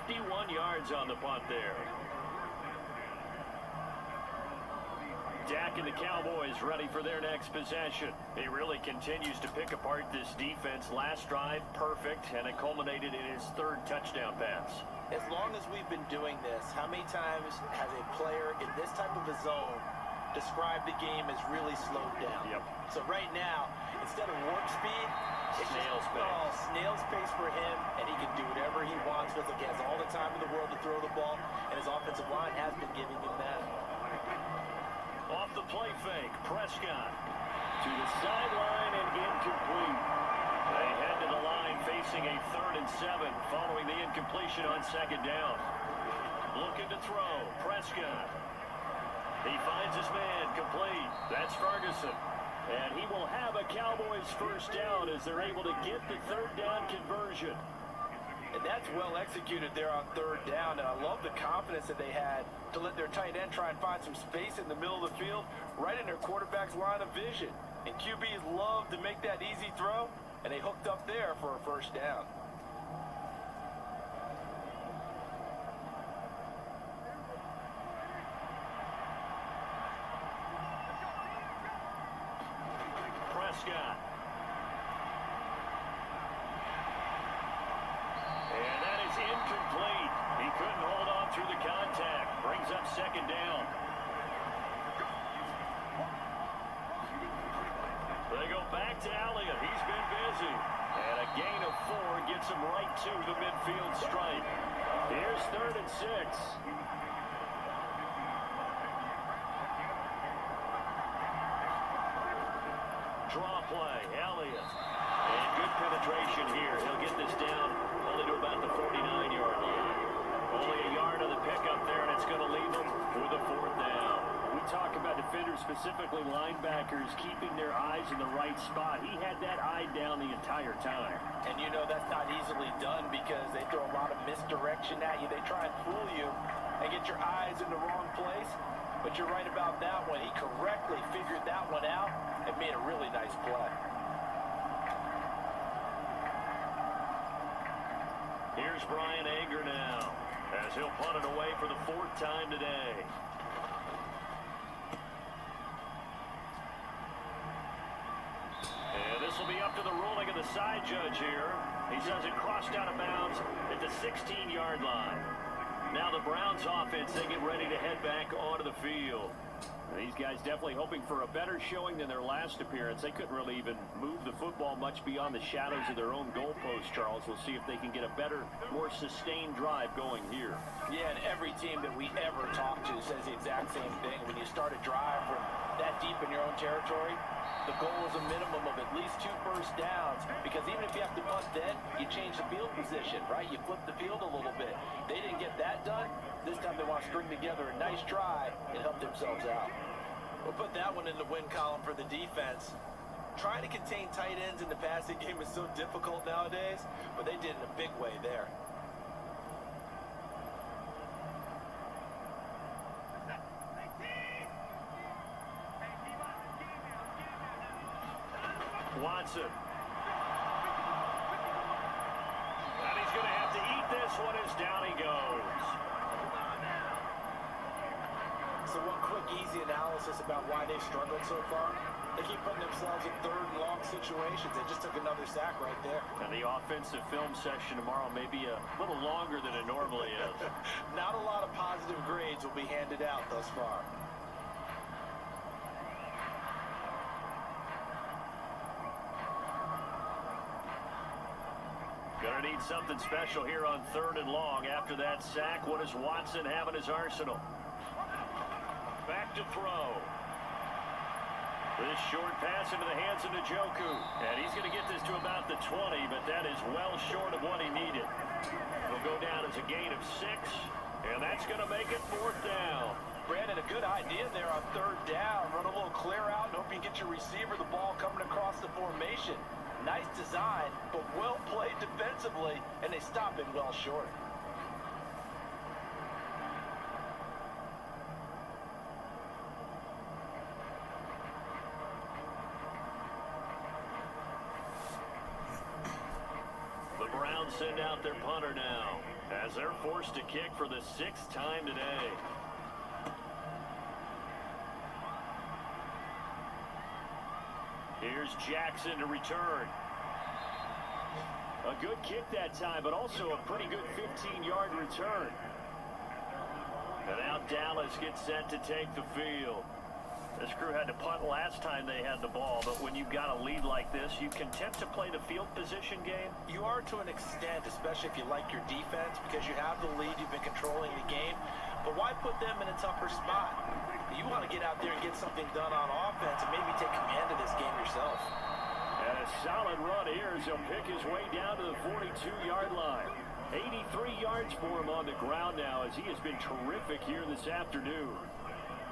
51 yards on the punt there. Dak and the Cowboys ready for their next possession. He really continues to pick apart this defense. Last drive, perfect, and it culminated in his 3rd touchdown pass. As long as we've been doing this, how many times has a player in this type of a zone described the game as really slowed down? Yep. So right now, instead of warp speed, it's snail's pace. Snail's pace for him, and he can do whatever he wants. Feels like he has all the time in the world to throw the ball, and his offensive line has been giving him that. Off the play fake, Prescott to the sideline and incomplete. They head to the line facing a 3rd and 7 following the incompletion on 2nd down. Looking to throw, Prescott. He finds his man, complete. That's Ferguson. And he will have a Cowboys first down as they're able to get the third down conversion. And that's well executed there on third down. And I love the confidence that they had to let their tight end try and find some space in the middle of the field, right in their quarterback's line of vision. And QBs love to make that easy throw, and they hooked up there for a first down. Prescott. And that is incomplete. He couldn't hold on through the contact. Brings up second down. They go back to Elliott. He's been busy. And a gain of 4 gets him right to the midfield stripe. Here's 3rd and 6. Draw play, Elliott. And good penetration here. He'll get this down only to about the 49-yard line. Only a yard on the pickup there, and it's going to leave them with a 4th down. We talk about defenders, specifically linebackers, keeping their eyes in the right spot. He had that eye down the entire time. And you know that's not easily done because they throw a lot of misdirection at you. They try and fool you and get your eyes in the wrong place. But you're right about that one. He correctly figured that one out and made a really nice play. Here's Brian Anger now, as he'll punt it away for the 4th time today. And this will be up to the ruling of the side judge here. He says it crossed out of bounds at the 16-yard line. Now the Browns offense, they get ready to head back onto the field. These guys definitely hoping for a better showing than their last appearance. They couldn't really even move the football much beyond the shadows of their own goalpost, Charles. We'll see if they can get a better, more sustained drive going here. Yeah, and every team that we ever talk to says the exact same thing. When you start a drive from that deep in your own territory, the goal is a minimum of at least 2 first downs, because even if you have to punt then, you change the field position, right? You flip the field a little bit. They didn't get that done. This time they want to string together a nice drive and help themselves out. We'll put that one in the win column for the defense. Trying to contain tight ends in the passing game is so difficult nowadays, but they did it in a big way there. Watson. And he's going to have to eat this one as down he goes. So one quick, easy analysis about why they've struggled so far. They keep putting themselves in 3rd and long situations. They just took another sack right there. And the offensive film session tomorrow may be a little longer than it normally is. Not a lot of positive grades will be handed out thus far. Gonna need something special here on 3rd and long. After that sack, what does Watson have in his arsenal? Back to throw. This short pass into the hands of Njoku. And he's going to get this to about the 20, but that is well short of what he needed. It'll go down as a gain of 6, and that's going to make it 4th down. Brandon, a good idea there on 3rd down. Run a little clear out and hope you get your receiver the ball coming across the formation. Nice design, but well played defensively, and they stop it well short. The Browns send out their punter now, as they're forced to kick for the 6th time today. Here's Jackson to return. A good kick that time, but also a pretty good 15-yard return. And now Dallas gets set to take the field. This crew had to punt last time they had the ball, but when you've got a lead like this, you content to play the field position game? You are to an extent, especially if you like your defense, because you have the lead, you've been controlling the game. But why put them in a tougher spot? You want to get out there and get something done on offense and maybe take command of this game yourself. And a solid run here as he'll pick his way down to the 42-yard line. 83 yards for him on the ground now, as he has been terrific here this afternoon.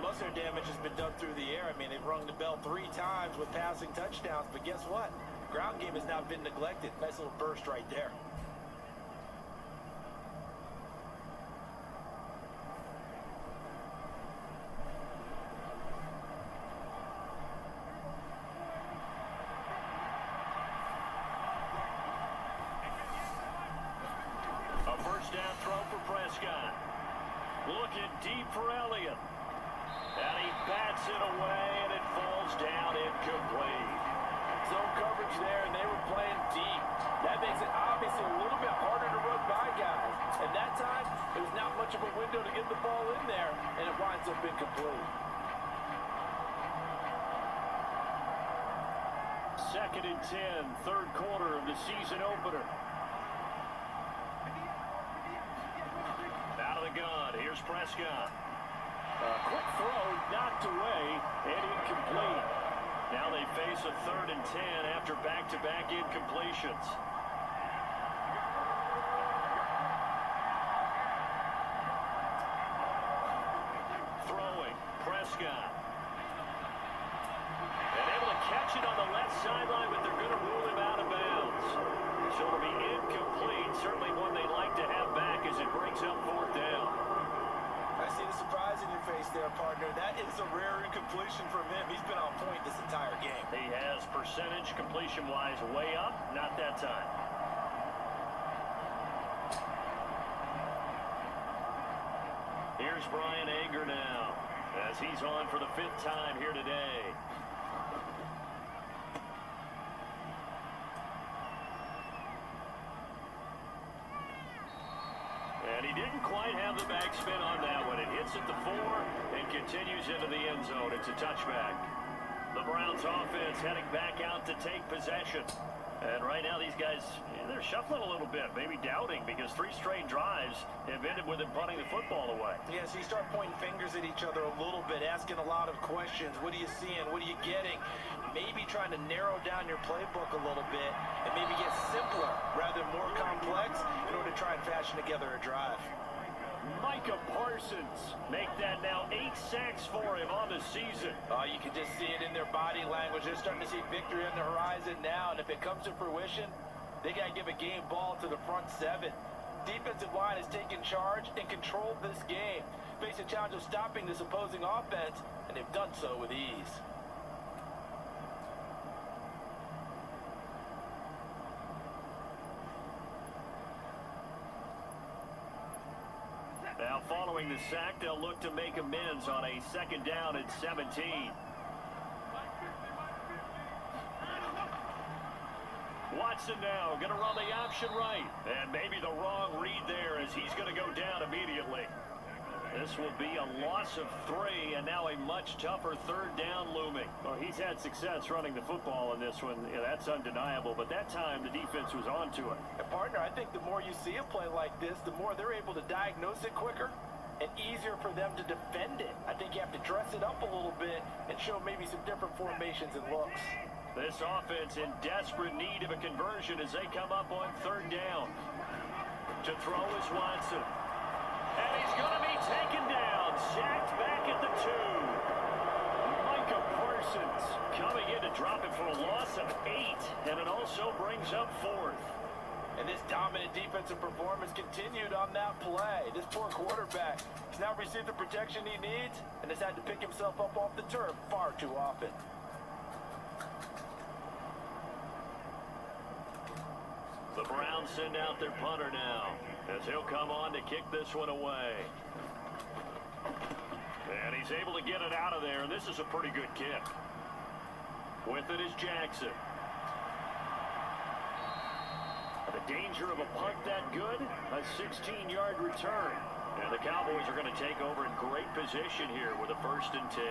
most of their damage has been done through the air. I mean, they've rung the bell 3 times with passing touchdowns, but guess what? Ground game has not been neglected. Nice little burst right there. A first down throw for Prescott. Looking deep for Elliott. And he bats it away, and it falls down incomplete. Zone coverage there, and they were playing deep. That makes it obviously a little bit harder to run by guys. And that time, it was not much of a window to get the ball in there, and it winds up incomplete. Second and 10, third quarter of the season opener. Out of the gun, here's Prescott. Quick throw, knocked away, and incomplete. Now they face a third and 10 after back-to-back incompletions. Throwing, Prescott. And able to catch it on the left sideline, but they're going to rule him out of bounds. So it'll be incomplete, certainly one they'd like to have back as it brings up fourth down. I see the surprise in your face there, partner. That is a rare incompletion from him. He's been on point this entire game. He has percentage completion-wise way up, not that time. Here's Brian Anger now, as he's on for the 5th time here today. And he didn't quite have the backspin on that one. It hits at the 4 and continues into the end zone. It's a touchback. The Browns offense heading back out to take possession. And right now these guys, they're shuffling a little bit, maybe doubting, because 3 straight drives have ended with them punting the football away. Yeah, so you start pointing fingers at each other a little bit, asking a lot of questions. What are you seeing? What are you getting? Maybe trying to narrow down your playbook a little bit and maybe get simpler rather than more complex in order to try and fashion together a drive. Micah Parsons make that now 8 sacks for him on the season. You can just see it in their body language. They're starting to see victory on the horizon now, and if it comes to fruition, they got to give a game ball to the front 7. Defensive line has taken charge and controlled this game. Face a challenge of stopping this opposing offense, and they've done so with ease. Now, following the sack, they'll look to make amends on a 2nd down and 17. Watson now going to run the option right. And maybe the wrong read there as he's going to go down immediately. This will be a loss of 3, and now a much tougher 3rd down looming. Well, he's had success running the football in this one. Yeah, that's undeniable. But that time, the defense was on to it. And partner, I think the more you see a play like this, the more they're able to diagnose it quicker and easier for them to defend it. I think you have to dress it up a little bit and show maybe some different formations and looks. This offense in desperate need of a conversion as they come up on 3rd down. To throw is Watson. And he's going to be taken down, sacked back at the 2. Micah Parsons coming in to drop it for a loss of 8, and it also brings up 4th. And this dominant defensive performance continued on that play. This poor quarterback has now received the protection he needs and has had to pick himself up off the turf far too often. The Browns send out their punter now, as he'll come on to kick this one away. And he's able to get it out of there, and this is a pretty good kick. With it is Jackson. The danger of a punt that good, a 16-yard return. And the Cowboys are going to take over in great position here with a 1st and 10.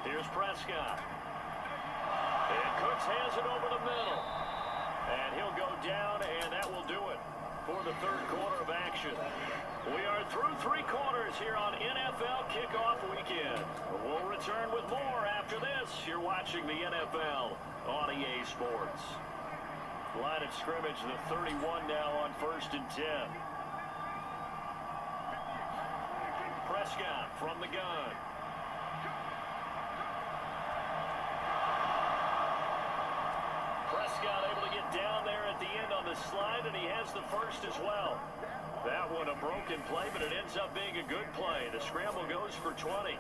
Here's Prescott. And Cooks has it over the middle. And he'll go down, and that will do it for the 3rd quarter of action. We are through 3 quarters here on NFL Kickoff Weekend. We'll return with more after this. You're watching the NFL on EA Sports. Line of scrimmage, the 31 now on 1st and 10. Prescott from the gun. slide, and he has the first as well. That one a broken play, but it ends up being a good play. The scramble goes for 20.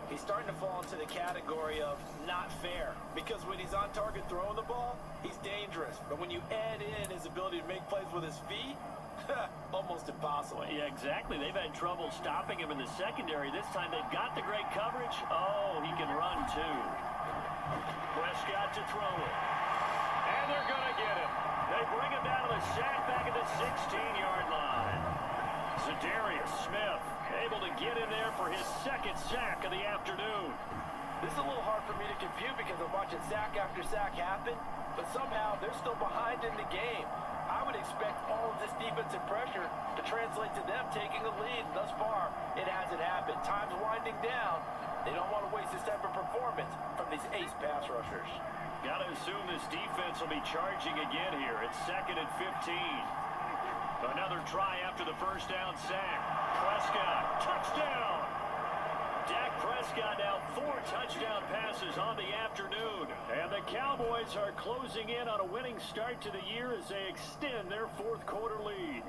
He's starting to fall into the category of not fair, because when he's on target throwing the ball, he's dangerous. But when you add in his ability to make plays with his feet, almost impossible. Yeah, exactly. They've had trouble stopping him in the secondary. This time they've got the great coverage. Oh, he can run too. Prescott to throw it. And they're going to get him. They bring him down to the sack back at the 16-yard line. Zadarius Smith able to get in there for his second sack of the afternoon. This is a little hard for me to compute because I'm watching sack after sack happen, but somehow they're still behind in the game. I would expect all of this defensive pressure to translate to them taking a lead. Thus far, it hasn't happened. Time's winding down. They don't want to waste this type of performance from these ace pass rushers. Got to assume this defense will be charging again here. It's 2nd and 15. Another try after the first down sack. Prescott, touchdown! Dak Prescott now 4 touchdown passes on the afternoon. And the Cowboys are closing in on a winning start to the year as they extend their 4th quarter lead.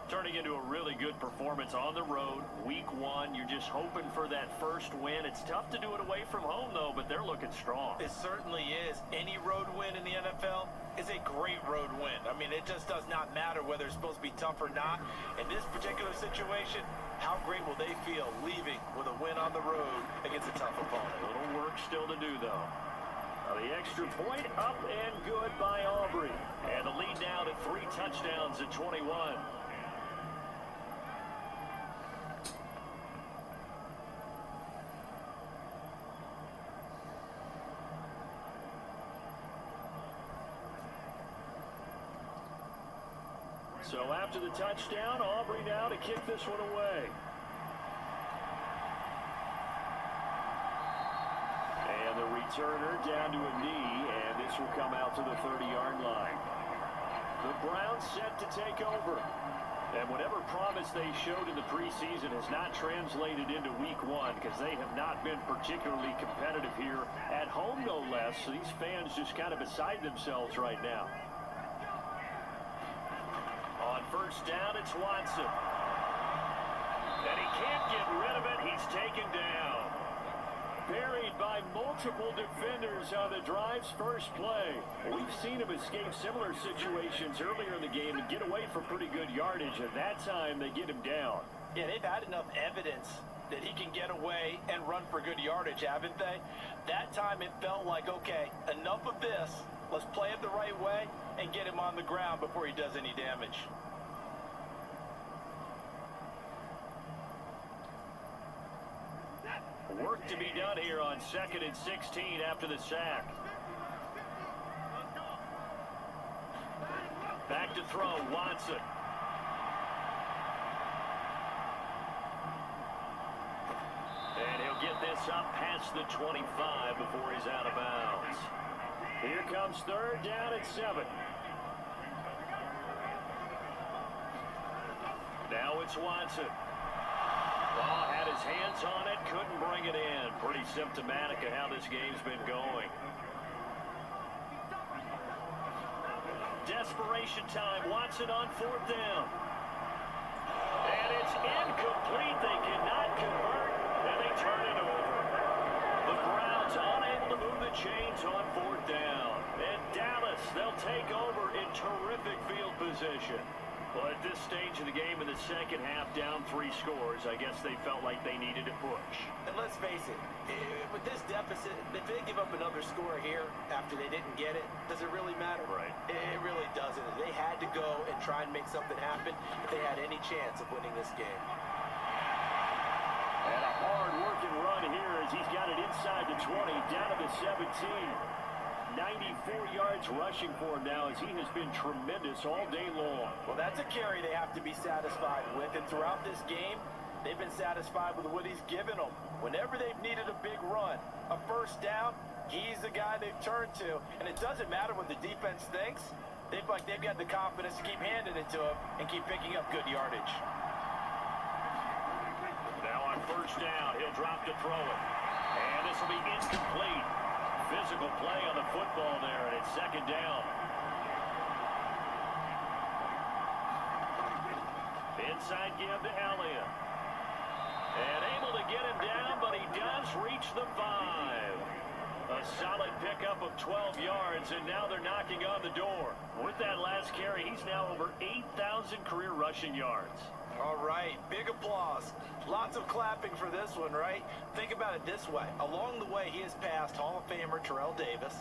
Turning into a really good performance on the road. Week 1, you're just hoping for that first win. It's tough to do it away from home, though, but they're looking strong. It certainly is. Any road win in the NFL is a great road win. I mean, it just does not matter whether it's supposed to be tough or not. In this particular situation, how great will they feel leaving with a win on the road against a tough opponent? A little work still to do, though. The extra point up and good by Aubrey. And the lead now to 3 touchdowns at 21. So after the touchdown, Aubrey now to kick this one away. And the returner down to a knee, and this will come out to the 30-yard line. The Browns set to take over. And whatever promise they showed in the preseason has not translated into week 1 because they have not been particularly competitive here at home, no less. So these fans just kind of beside themselves right now. On first down, it's Watson. And he can't get rid of it. He's taken down. Buried by multiple defenders on the drive's first play. We've seen him escape similar situations earlier in the game and get away for pretty good yardage. And that time, they get him down. Yeah, they've had enough evidence that he can get away and run for good yardage, haven't they? That time, it felt like, okay, enough of this. Let's play it the right way and get him on the ground before he does any damage. Work to be done here on 2nd and 16 after the sack. Back to throw, Watson. And he'll get this up past the 25 before he's out of bounds. Here comes 3rd down at 7. Now it's Watson. Oh, had his hands on it, couldn't bring it in. Pretty symptomatic of how this game's been going. Desperation time. Watson on 4th down. And it's incomplete. They cannot convert, and they turn it over. The Browns unable to move the chains on 4th down. And Dallas, they'll take over in terrific field position. Well, at this stage of the game in the second half, down 3 scores, I guess they felt like they needed a push. And let's face it, with this deficit, if they give up another score here after they didn't get it, does it really matter? Right. It really doesn't. They had to go and try and make something happen if they had any chance of winning this game. And a hard-working run here as he's got it inside the 20, down to the 17. 94 yards rushing for him now as he has been tremendous all day long. Well, that's a carry they have to be satisfied with. And throughout this game, they've been satisfied with what he's given them. Whenever they've needed a big run, a first down, he's the guy they've turned to. And it doesn't matter what the defense thinks. They've got the confidence to keep handing it to him and keep picking up good yardage. Now on first down, he'll drop to throw it. And this will be incomplete. Physical play on the football there, and it's 2nd down. Inside give to Elliott. And able to get him down, but he does reach the 5. A solid pickup of 12 yards, and now they're knocking on the door. With that last carry, he's now over 8,000 career rushing yards. All right, big applause. Lots of clapping for this one, right? Think about it this way. Along the way, he has passed Hall of Famer Terrell Davis,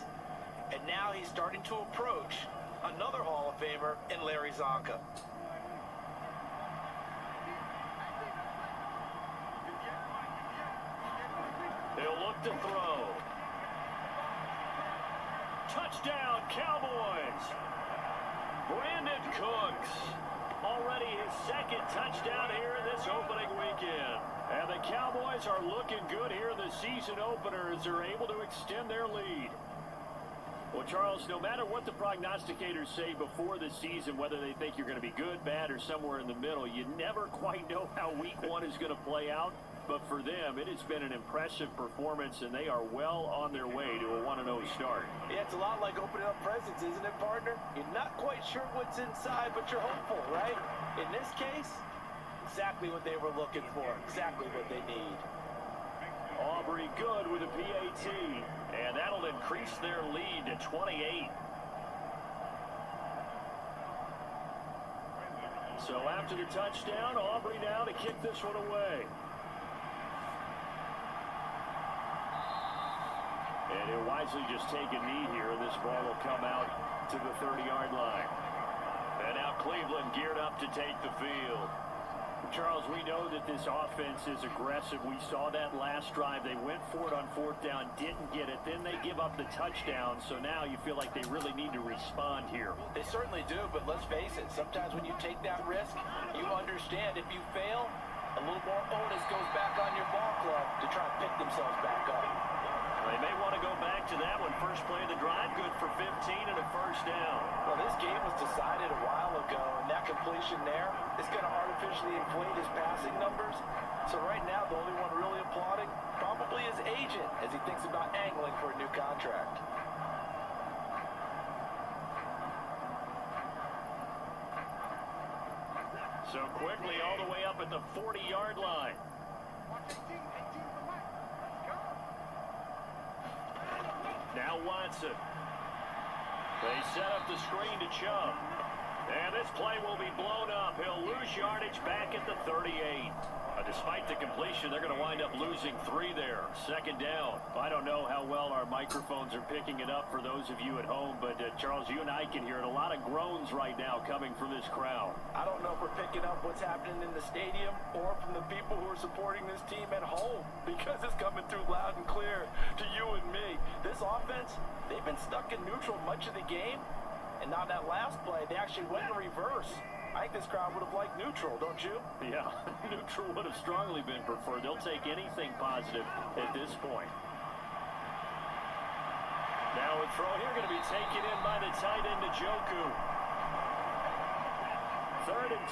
and now he's starting to approach another Hall of Famer in Larry Zonka. He'll look to throw. Touchdown, Cowboys! Brandon Cooks. Already his second touchdown here this opening weekend. And the Cowboys are looking good here in the season opener as they're able to extend their lead. Well, Charles, no matter what the prognosticators say before the season, whether they think you're going to be good, bad, or somewhere in the middle, you never quite know how week one is going to play out. But for them, it has been an impressive performance, and they are well on their way to a 1-0 start. Yeah, it's a lot like opening up presents, isn't it, partner? You're not quite sure what's inside, but you're hopeful, right? In this case, exactly what they were looking for, exactly what they need. Aubrey good with a PAT, and that'll increase their lead to 28. So after the touchdown, Aubrey now to kick this one away. And he'll wisely just take a knee here. This ball will come out to the 30-yard line. And now Cleveland geared up to take the field. Charles, we know that this offense is aggressive. We saw that last drive. They went for it on 4th down, didn't get it. Then they give up the touchdown. So now you feel like they really need to respond here. They certainly do, but let's face it. Sometimes when you take that risk, you understand if you fail, a little more onus goes back on your ball club to try and pick themselves back up. They may want to go back to that one. First play of the drive, good for 15 and a first down. Well, this game was decided a while ago, and that completion there is going to artificially inflate his passing numbers. So right now, the only one really applauding probably his agent as he thinks about angling for a new contract. So quickly all the way up at the 40-yard line. Now Watson. They set up the screen to Chubb. And this play will be blown up. He'll lose yardage back at the 38. Despite the completion, they're going to wind up losing 3 there. Second down. I don't know how well our microphones are picking it up for those of you at home, but Charles, you and I can hear it. A lot of groans right now coming from this crowd. I don't know if we're picking up what's happening in the stadium or from the people who are supporting this team at home, because it's coming through loud and clear to you and me. This offense, they've been stuck in neutral much of the game, and on that last play, they actually went in reverse. I think this crowd would have liked neutral, don't you? Yeah, neutral would have strongly been preferred. They'll take anything positive at this point. Now a throw here going to be taken in by the tight end, Njoku. 3rd and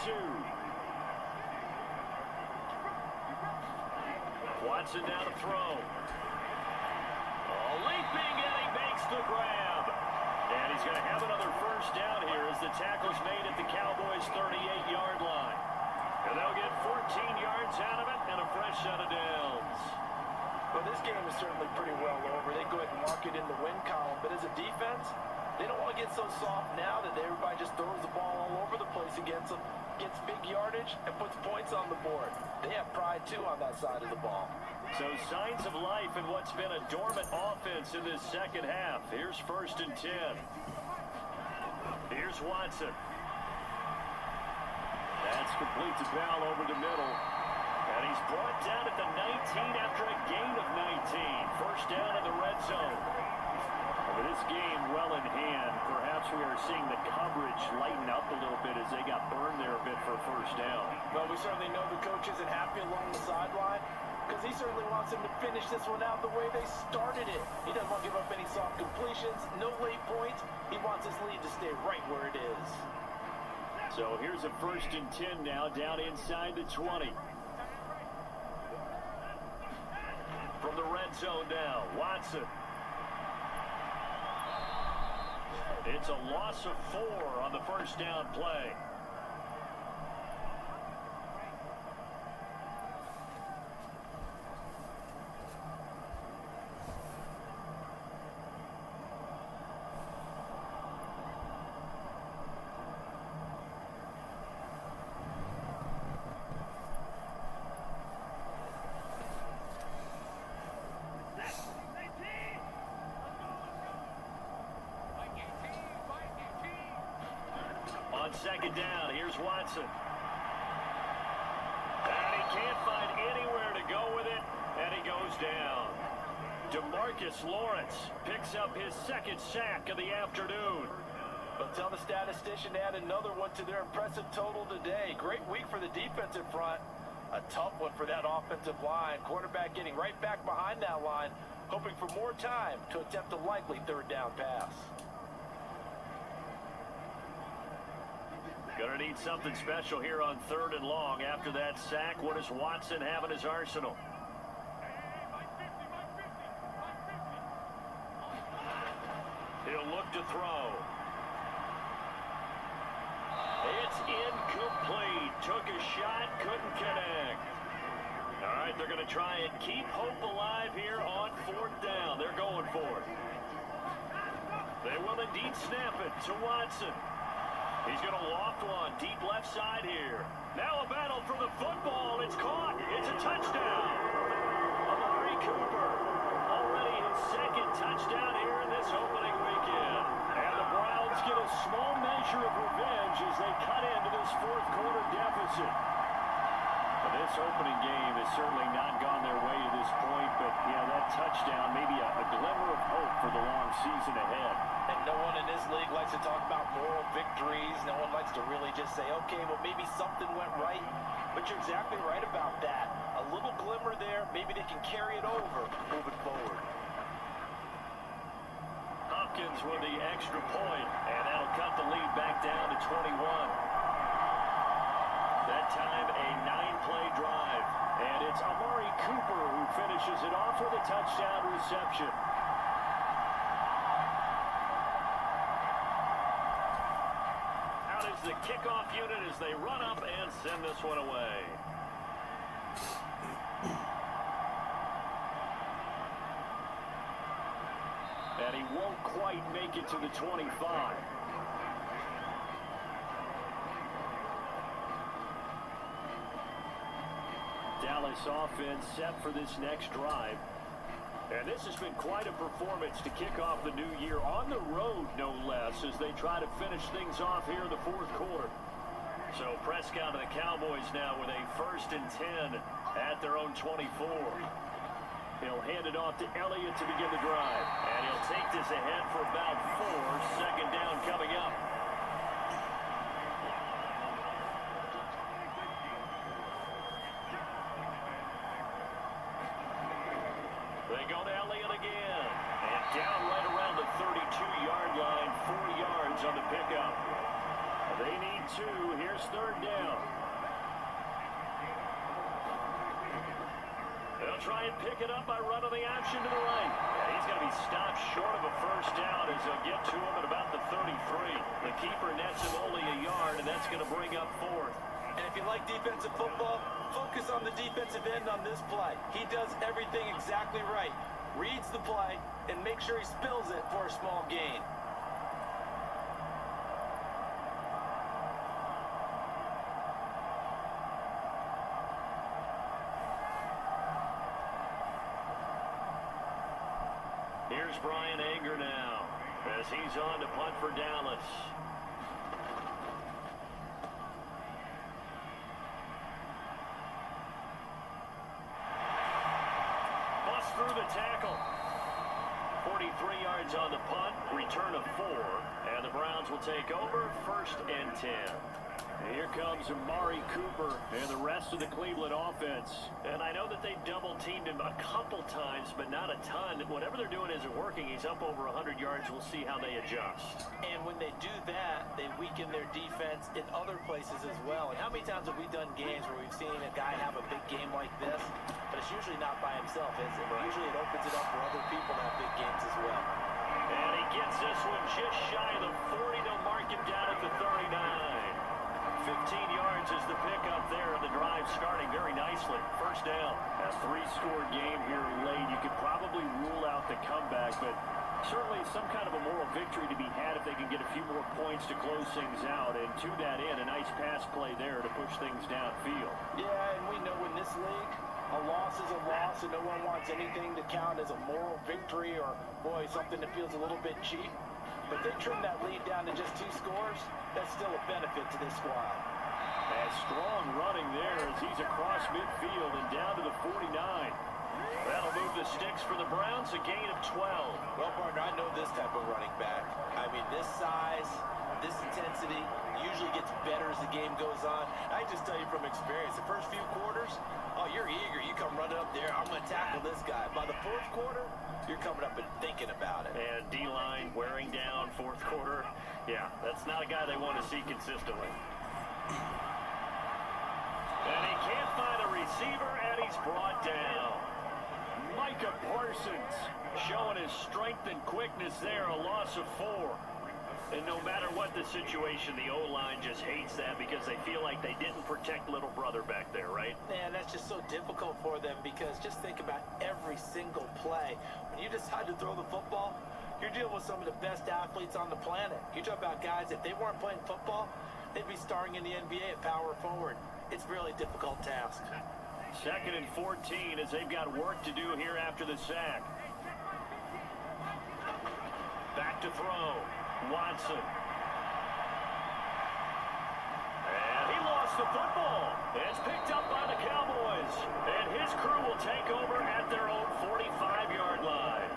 2. Watson now to throw. Leaping, and he makes the grab. And he's going to have another first down here as the tackle's made at the Cowboys' 38-yard line. And they'll get 14 yards out of it and a fresh set of downs. Well, this game is certainly pretty well over. They go ahead and mark it in the win column. But as a defense, they don't want to get so soft now that everybody just throws the ball all over the place against them, gets big yardage, and puts points on the board. They have pride, too, on that side of the ball. So signs of life in what's been a dormant offense in this second half. Here's 1st and 10. Here's Watson. That's complete to Bell over the middle. And he's brought down at the 19 after a gain of 19. First down in the red zone. With this game well in hand, perhaps we are seeing the coverage lighten up a little bit as they got burned there a bit for first down. Well, we certainly know the coach isn't happy along the sideline, because he certainly wants them to finish this one out the way they started it. He doesn't want to give up any soft completions, no late points. He wants his lead to stay right where it is. So here's a 1st and 10 now, down inside the 20. From the red zone now, Watson. It's a loss of 4 on the first down play. second down. Here's Watson. And he can't find anywhere to go with it, and he goes down. DeMarcus Lawrence picks up his second sack of the afternoon. But tell the statistician to add another one to their impressive total today. Great week for the defensive front. A tough one for that offensive line. Quarterback getting right back behind that line, hoping for more time to attempt a likely third down pass. Gonna need something special here on 3rd and long. After that sack, what does Watson have in his arsenal? He'll look to throw. It's incomplete. Took a shot, couldn't connect. All right, they're going to try and keep hope alive here on 4th down. They're going for it. They will indeed snap it to Watson. He's going to loft one deep left side here. Now a battle for the football. It's caught. It's a touchdown. Amari Cooper, already his second touchdown here in this opening weekend. And the Browns get a small measure of revenge as they cut into this 4th quarter deficit. This opening game has certainly not gone their way to this point, but yeah, that touchdown, maybe a glimmer of hope for the long season ahead. And no one in this league likes to talk about moral victories. No one likes to really just say, okay, well, maybe something went right. But you're exactly right about that. A little glimmer there, maybe they can carry it over moving forward. Hopkins with the extra point, and that'll cut the lead back down to 21. That time, a 9-play drive. And it's Amari Cooper who finishes it off with a touchdown reception. Out is the kickoff unit as they run up and send this one away. And he won't quite make it to the 25. Dallas offense set for this next drive. And this has been quite a performance to kick off the new year on the road, no less, as they try to finish things off here in the 4th quarter. So Prescott and the Cowboys now with a 1st and 10 at their own 24. He'll hand it off to Elliott to begin the drive. And he'll take this ahead for about 4. Second down coming up. They go to Elliott again. And down right around the 32-yard line. 4 yards on the pickup. They need 2. Here's 3rd down. They'll try and pick it up by running the option to the right. And he's going to be stopped short of a 1st down as they'll get to him at about the 33. The keeper nets him only a yard, and that's going to bring up 4th. And if you like defensive football, focus on the defensive end on this play. He does everything exactly right. Reads the play and makes sure he spills it for a small gain. Here's Brian Anger now as he's on to punt for Dallas. Through the tackle. 43 yards on the punt, return of 4, and the Browns will take over 1st and 10. Here comes Amari Cooper and the rest of the Cleveland offense. And I know that they double-teamed him a couple times, but not a ton. Whatever they're doing isn't working. He's up over 100 yards. We'll see how they adjust. And when they do that, they weaken their defense in other places as well. And how many times have we done games where we've seen a guy have a big game like this, but it's usually not by himself, is it? Right. Usually it opens it up for other people to have big games as well. And he gets this one just shy of the 40. They'll mark him down at the 39. 15 yards is the pickup there, and the drive starting very nicely. 1st down. A 3-score game here late. You could probably rule out the comeback, but certainly some kind of a moral victory to be had if they can get a few more points to close things out. And to that end, a nice pass play there to push things downfield. Yeah, and we know in this league, a loss is a loss, and no one wants anything to count as a moral victory or, boy, something that feels a little bit cheap. But they trim that lead down to just 2 scores. That's still a benefit to this squad. And strong running there as he's across midfield and down to the 49. That'll move the sticks for the Browns, a gain of 12. Well, partner, I know this type of running back. I mean, this size, this intensity usually gets better as the game goes on. I just tell you from experience, the first few quarters, oh, you're eager. You come running up there, I'm going to tackle this guy. By the 4th quarter, you're coming up and thinking about it. And D-line wearing down 4th quarter. Yeah, that's not a guy they want to see consistently. And he can't find a receiver, and he's brought down. Micah Parsons showing his strength and quickness there, a loss of 4. And no matter what the situation, the O-line just hates that because they feel like they didn't protect little brother back there, right? Man, that's just so difficult for them because just think about every single play. When you decide to throw the football, you're dealing with some of the best athletes on the planet. You talk about guys, if they weren't playing football, they'd be starring in the NBA at power forward. It's a really difficult task. 2nd and 14 as they've got work to do here after the sack. Back to throw. Watson. And he lost the football. It's picked up by the Cowboys. And his crew will take over at their own 45-yard line.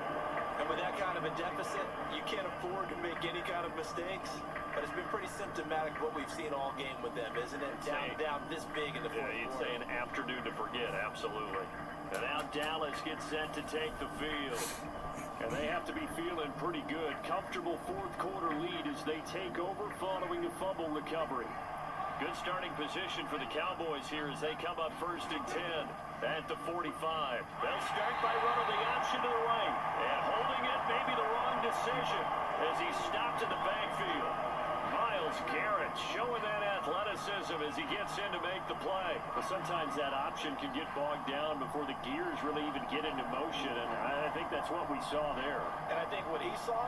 And with that kind of a deficit, you can't afford to make any kind of mistakes. But it's been pretty symptomatic of what we've seen all game with them, isn't it? Down this big in the 4th quarter. You'd say an afternoon to forget, absolutely. And now Dallas gets set to take the field. And they have to be feeling pretty good. Comfortable 4th quarter lead as they take over following a fumble recovery. Good starting position for the Cowboys here as they come up 1st and 10 at the 45. They'll start by running the option to the right. And holding it may be the wrong decision as he stopped in the backfield. Myles Garrett showing that athleticism as he gets in to make the play. But sometimes that option can get bogged down before the gears really even get into motion, and I think that's what we saw there. And I think what he saw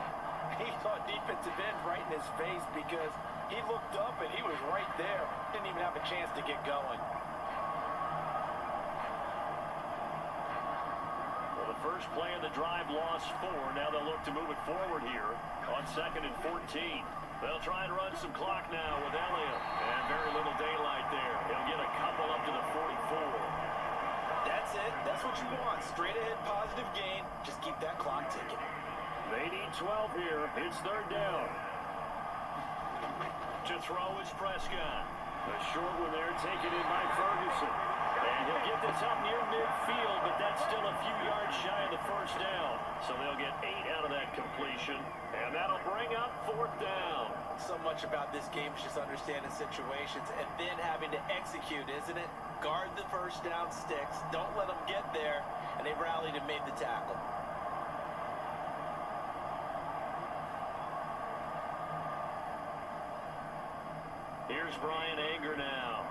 defensive end right in his face because he looked up and he was right there. Didn't even have a chance to get going. Well, the first play of the drive lost 4. Now they'll look to move it forward here on 2nd and 14. They'll try and run some clock now with Elliott. And very little daylight there. He'll get a couple up to the 44. That's it. That's what you want. Straight ahead positive gain. Just keep that clock ticking. They need 12 here. It's 3rd down. To throw is Prescott. A short one there taken in by Ferguson. And he'll get this up near midfield, but that's still a few yards shy of the 1st down. So they'll get 8 out of that completion. And that'll bring up 4th down. So much about this game is just understanding situations and then having to execute, isn't it? Guard the 1st down sticks. Don't let them get there. And they rallied and made the tackle. Here's Brian Anger now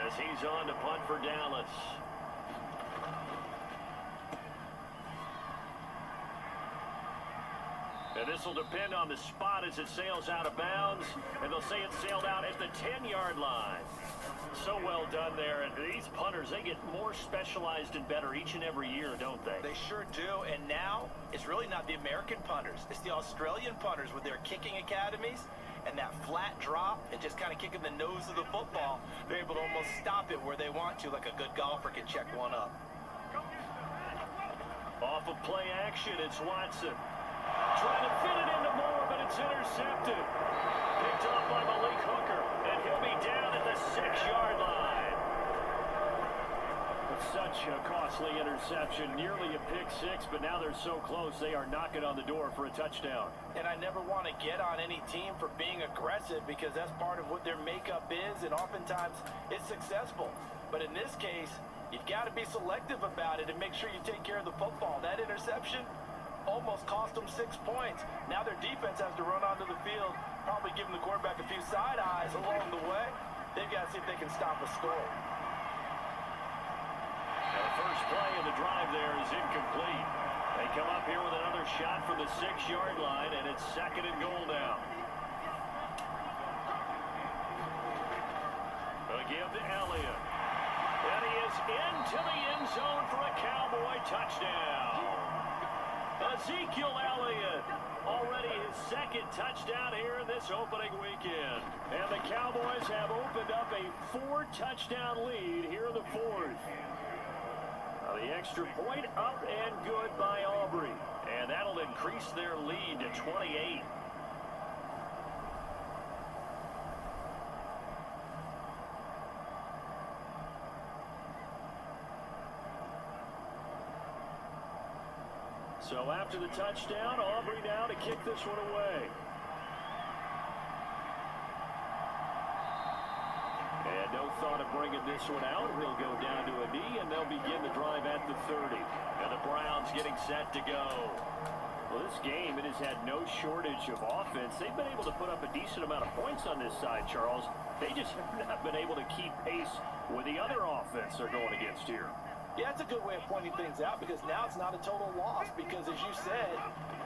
as he's on to punt for Dallas. And this will depend on the spot as it sails out of bounds. And they'll say it sailed out at the 10-yard line. So well done there. And these punters, they get more specialized and better each and every year, don't they? They sure do. And now it's really not the American punters. It's the Australian punters with their kicking academies. And that flat drop and just kind of kicking the nose of the football, they're able to almost stop it where they want to, like a good golfer can check one up. Off of play action, it's Watson. Trying to fit it into Moore, but it's intercepted. Picked off by Malik Hooker, and he'll be down at the 6-yard line. Such a costly interception, nearly a pick 6, but now they're so close they are knocking on the door for a touchdown. And I never want to get on any team for being aggressive because that's part of what their makeup is, and oftentimes it's successful. But in this case, you've got to be selective about it and make sure you take care of the football. That interception almost cost them 6 points. Now their defense has to run onto the field, probably giving the quarterback a few side eyes along the way. They've got to see if they can stop a score. The first play of the drive there is incomplete. They come up here with another shot from the 6-yard line, and it's 2nd and goal now. A give to Elliott. And he is into the end zone for a Cowboy touchdown. Ezekiel Elliott, already his 2nd second touchdown here in this opening weekend. And the Cowboys have opened up a 4-touchdown lead here in the fourth. The extra point up and good by Aubrey. And that'll increase their lead to 28. So after the touchdown, Aubrey now to kick this one away. And no thought of bringing this one out. He'll go down to a knee, and they'll begin the drive at the 30. And the Browns getting set to go. Well, this game, it has had no shortage of offense. They've been able to put up a decent amount of points on this side, Charles. They just have not been able to keep pace with the other offense they're going against here. Yeah, it's a good way of pointing things out because now it's not a total loss because, as you said,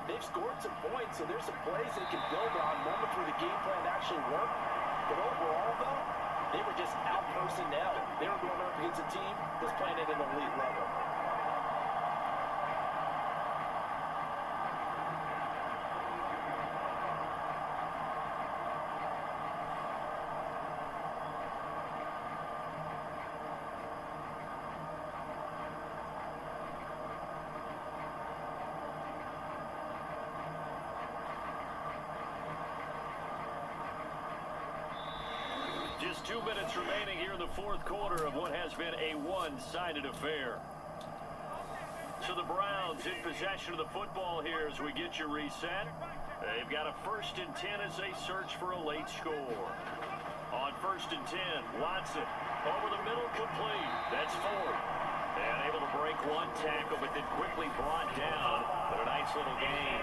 they've scored some points, so there's some plays they can build on, moments where the game plan actually worked. But overall, though, they were just out personnel. They were going up against a team that's playing at an elite level. Just 2 minutes remaining here in the fourth quarter of what has been a one-sided affair. So the Browns in possession of the football here as we get you reset. They've got a 1st and 10 as they search for a late score. On 1st and 10, Watson over the middle, complete. That's 4. And able to break one tackle, but then quickly brought down. But a nice little gain.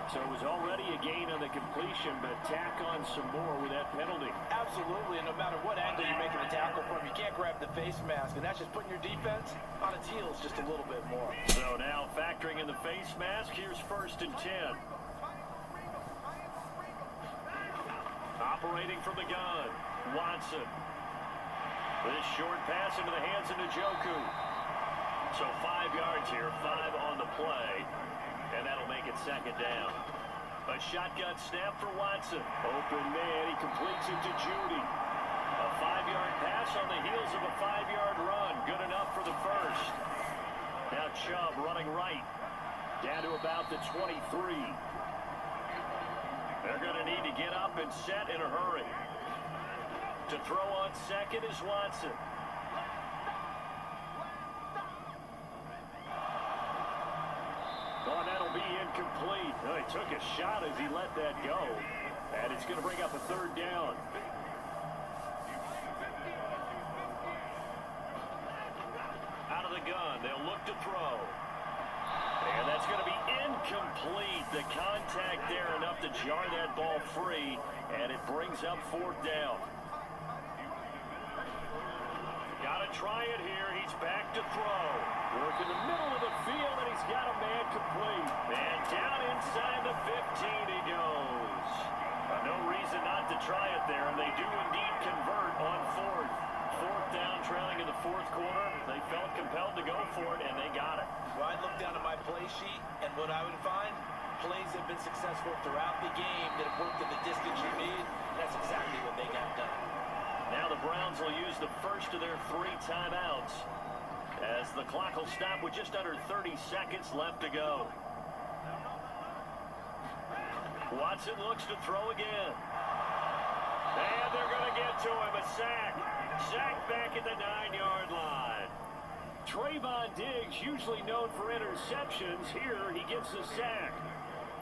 So it was already a gain on the completion, but tack on some more with that penalty. Absolutely, and no matter what angle you're making the tackle from, you can't grab the face mask, and that's just putting your defense on its heels just a little bit more. So now factoring in the face mask, here's 1st and 10. Operating from the gun, Watson. This short pass into the hands of Njoku. So 5 yards here, 5 on the play. And that'll make it 2nd down. A shotgun snap for Watson. Open man, he completes it to Judy. A 5-yard pass on the heels of a 5-yard run. Good enough for the first. Now Chubb running right. Down to about the 23. They're going to need to get up and set in a hurry. To throw on 2nd is Watson. Oh, that'll be incomplete. Oh, he took a shot as he let that go. And it's going to bring up a 3rd down. Out of the gun, they'll look to throw. And that's going to be incomplete. The contact there enough to jar that ball free. And it brings up 4th down. Got to try it here. He's back to throw. Work in the middle of the field, and he's got a man complete. And down inside the 15 he goes. No reason not to try it there, and they do indeed convert on 4th. 4th down, trailing in the fourth quarter. They felt compelled to go for it, and they got it. Well, I'd look down at my play sheet, and what I would find, plays have been successful throughout the game that have worked in the distance you need. That's exactly what they got done. Now the Browns will use the first of their 3 timeouts as the clock will stop with just under 30 seconds left to go. Watson looks to throw again. And they're going to get to him. A sack. Sack back at the 9-yard line. Trayvon Diggs, usually known for interceptions. Here he gets a sack.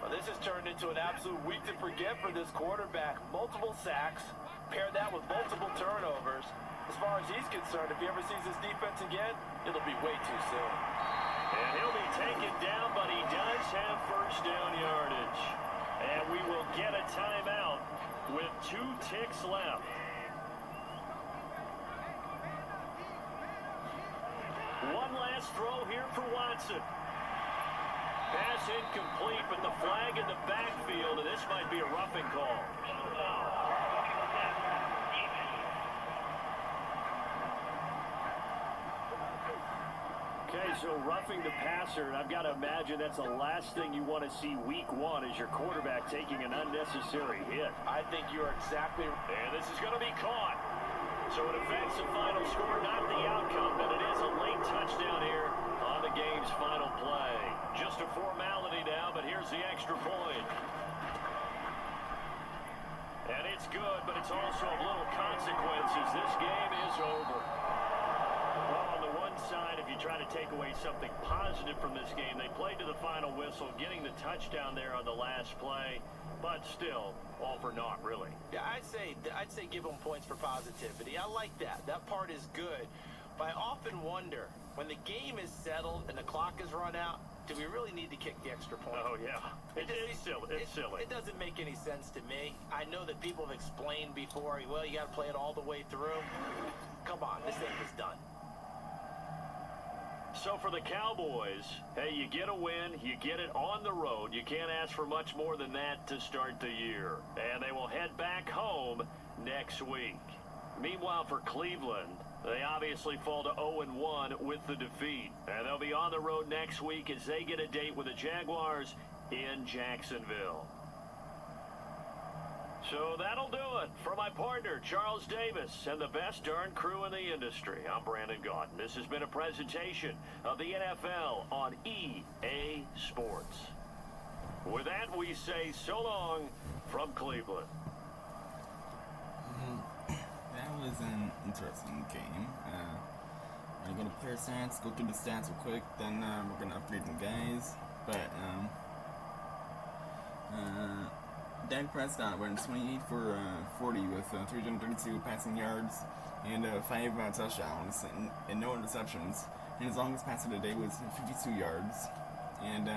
Well, this has turned into an absolute week to forget for this quarterback. Multiple sacks. Pair that with multiple turnovers. As far as he's concerned, if he ever sees his defense again, it'll be way too soon. And he'll be taken down, but he does have 1st down yardage. And we will get a timeout with 2 ticks left. One last throw here for Watson. Pass incomplete, but the flag in the backfield, and this might be a roughing call. Okay, so roughing the passer, and I've got to imagine that's the last thing you want to see week one as your quarterback taking an unnecessary hit. I think you are exactly right. And this is going to be caught. So it affects the final score, not the outcome, but it is a late touchdown here on the game's final play. Just a formality now, but here's the extra point. And it's good, but it's also of little consequences. This game is over. Well, on the one side, if you try to take away something positive from this game, they played to the final whistle, getting the touchdown there on the last play, but still, all for naught, really. Yeah, I'd say give them points for positivity. I like that. That part is good. But I often wonder, when the game is settled and the clock is run out, do we really need to kick the extra point? Oh, yeah. It's silly. It's silly. It doesn't make any sense to me. I know that people have explained before, well, you got to play it all the way through. Come on, this thing is done. So for the Cowboys, hey, you get a win, you get it on the road. You can't ask for much more than that to start the year. And they will head back home next week. Meanwhile, for Cleveland, they obviously fall to 0-1 with the defeat. And they'll be on the road next week as they get a date with the Jaguars in Jacksonville. So that'll do it for my partner, Charles Davis, and the best darn crew in the industry. I'm Brandon Gaudin. This has been a presentation of the NFL on EA Sports. With that, we say so long from Cleveland. That was an interesting game. I'm going to player stats, go through the stats real quick, then we're going to upgrade some guys. But, Dak Prescott went 28 for 40 with 332 passing yards and 5 touchdowns and no interceptions. And his longest pass of the day was 52 yards. And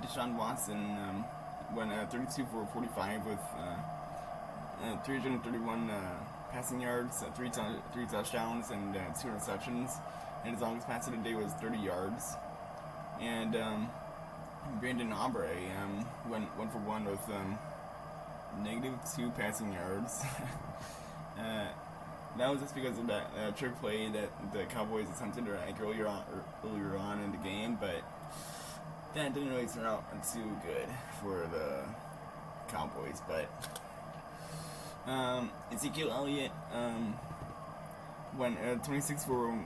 Deshaun Watson went 32 for 45 with 331 passing yards, 3 touchdowns, and 2 interceptions. And his longest pass of the day was 30 yards. And Brandon Aubrey went 1 for 1 with -2 passing yards. That was just because of that trick play that the Cowboys attempted earlier on in the game, but that didn't really turn out too good for the Cowboys. But Ezekiel Elliott went 26 for.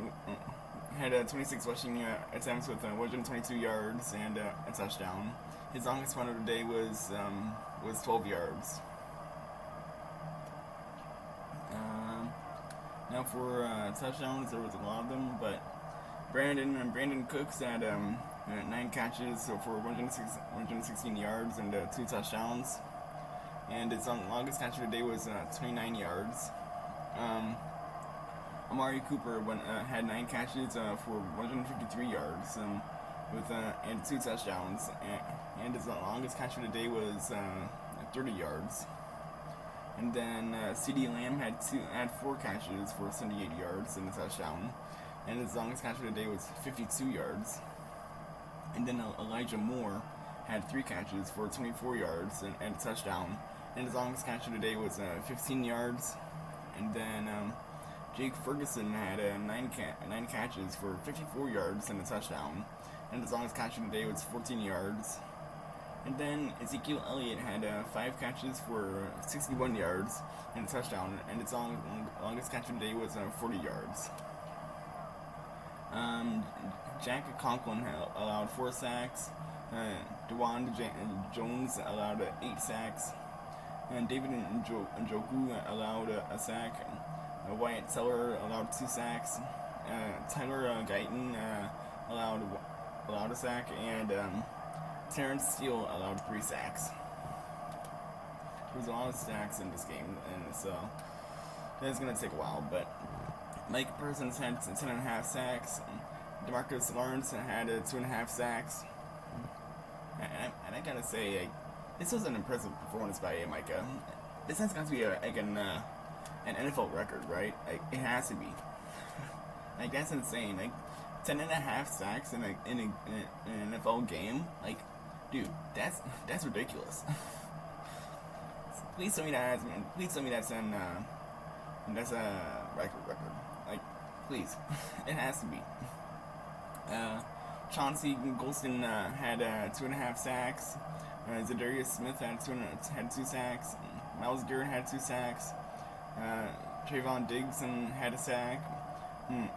Had 26 rushing attempts with 122 yards and a touchdown. His longest run of the day was 12 yards. Now for touchdowns, there was a lot of them, but Brandon Cooks had 9 catches for 116 yards and 2 touchdowns. And his longest catch of the day was 29 yards. Amari Cooper had 9 catches for 153 yards and 2 touchdowns, and his longest catch of the day was 30 yards. And then CeeDee Lamb had 4 catches for 78 yards and a touchdown, and his longest catch of the day was 52 yards. And then Elijah Moore had 3 catches for 24 yards and a touchdown, and his longest catch of the day was 15 yards. And then Jake Ferguson had 9 catches for 54 yards and a touchdown, and his longest catch of the day was 14 yards. And then Ezekiel Elliott had 5 catches for 61 yards and a touchdown, and his longest catch of the day was 40 yards. Jack Conklin allowed 4 sacks. DeWan Jones allowed 8 sacks. And David Njoku allowed a sack. Wyatt Teller allowed 2 sacks. Tyler Guyton allowed a sack, and Terrence Steele allowed 3 sacks. There was a lot of sacks in this game, and so it's going to take a while. But Mike Parsons had 10.5 sacks. DeMarcus Lawrence had 2.5 sacks. And I gotta say, this was an impressive performance by Micah. This has got to be an NFL record, right? It has to be. That's insane. 10.5 sacks in an NFL game. Dude, that's ridiculous. Please tell me that's a record. Please, it has to be. Chauncey Golston had 2.5 sacks. Zadarius Smith had 2 sacks. Myles Garrett had 2 sacks. Trayvon Diggs had a sack.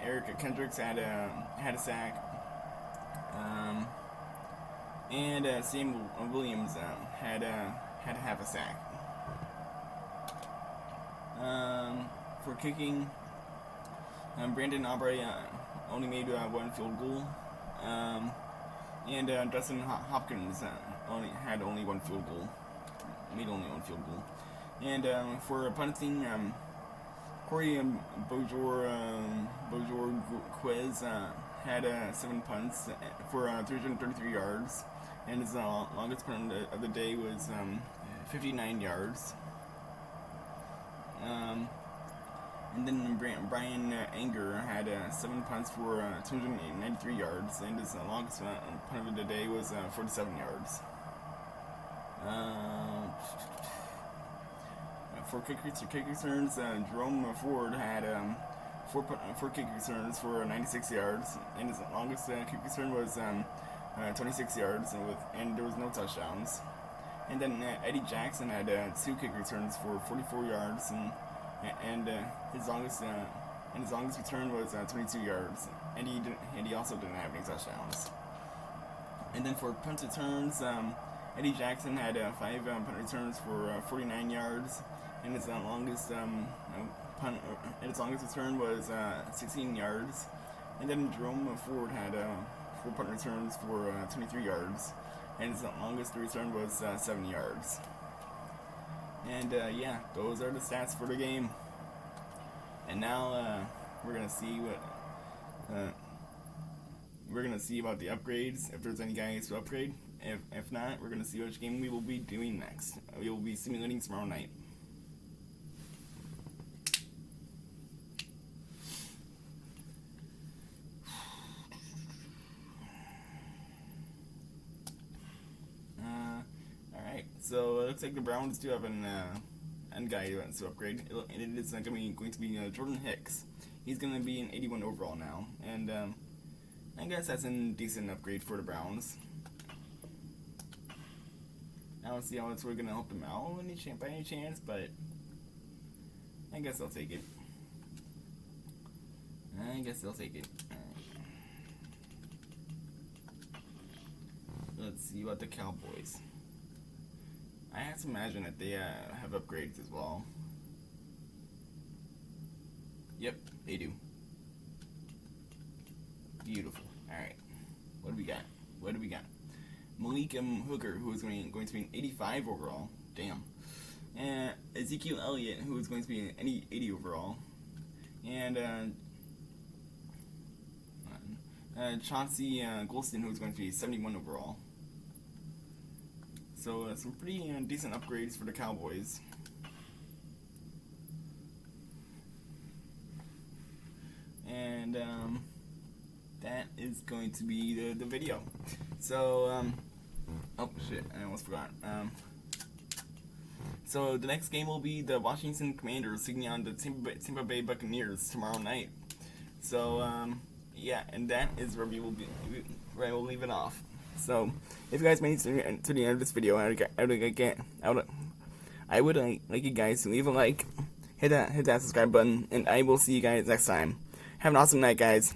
Eric Kendricks had a sack. And Sam Williams had half a sack. For kicking, Brandon Aubrey only made 1 field goal. And Dustin Hopkins had only 1 field goal. Made only 1 field goal. And for punting, Corey Bojor Quiz had 7 punts for 333 yards, and his longest punt of the day was 59 yards. And then Brian Anger had 7 punts for 293 yards, and his longest punt of the day was 47 yards. For kick returns, Jerome Ford had 4 kick returns for 96 yards, and his longest kick return was 26 yards, and there was no touchdowns. And then Eddie Jackson had 2 kick returns for 44 yards, and his longest return was 22 yards, and he also didn't have any touchdowns. And then for punt returns, Eddie Jackson had 5 punt returns for 49 yards, and his longest return was 16 yards. And then Jerome Ford had 4 punt returns for 23 yards, and his longest return was 7 yards. And yeah, those are the stats for the game. And now we're gonna see about the upgrades, if there's any guys to upgrade. If not, we're gonna see which game we will be doing next. We will be simulating tomorrow night. Alright, so it looks like the Browns do have an end guy to upgrade, and it is going to be Jordan Hicks. He's going to be an 81 overall now, and I guess that's a decent upgrade for the Browns. I don't see how it's really going to help them out by any chance, but I guess I'll take it. Alright. Let's see about the Cowboys. I have to imagine that they have upgrades as well. Yep, they do. Beautiful. Alright. What do we got? Malik Hooker, who is going to be an 85 overall. Damn. And Ezekiel Elliott, who is going to be an 80 overall. And Chauncey Golston, who is going to be 71 overall. So some pretty decent upgrades for the Cowboys. And that is going to be the video. So oh shit, I almost forgot. So the next game will be the Washington Commanders taking on the Tampa Bay Buccaneers tomorrow night. So yeah, and that is where we'll leave it off. So, if you guys made it to the end of this video, I would like you guys to leave a like, hit that subscribe button, and I will see you guys next time. Have an awesome night, guys.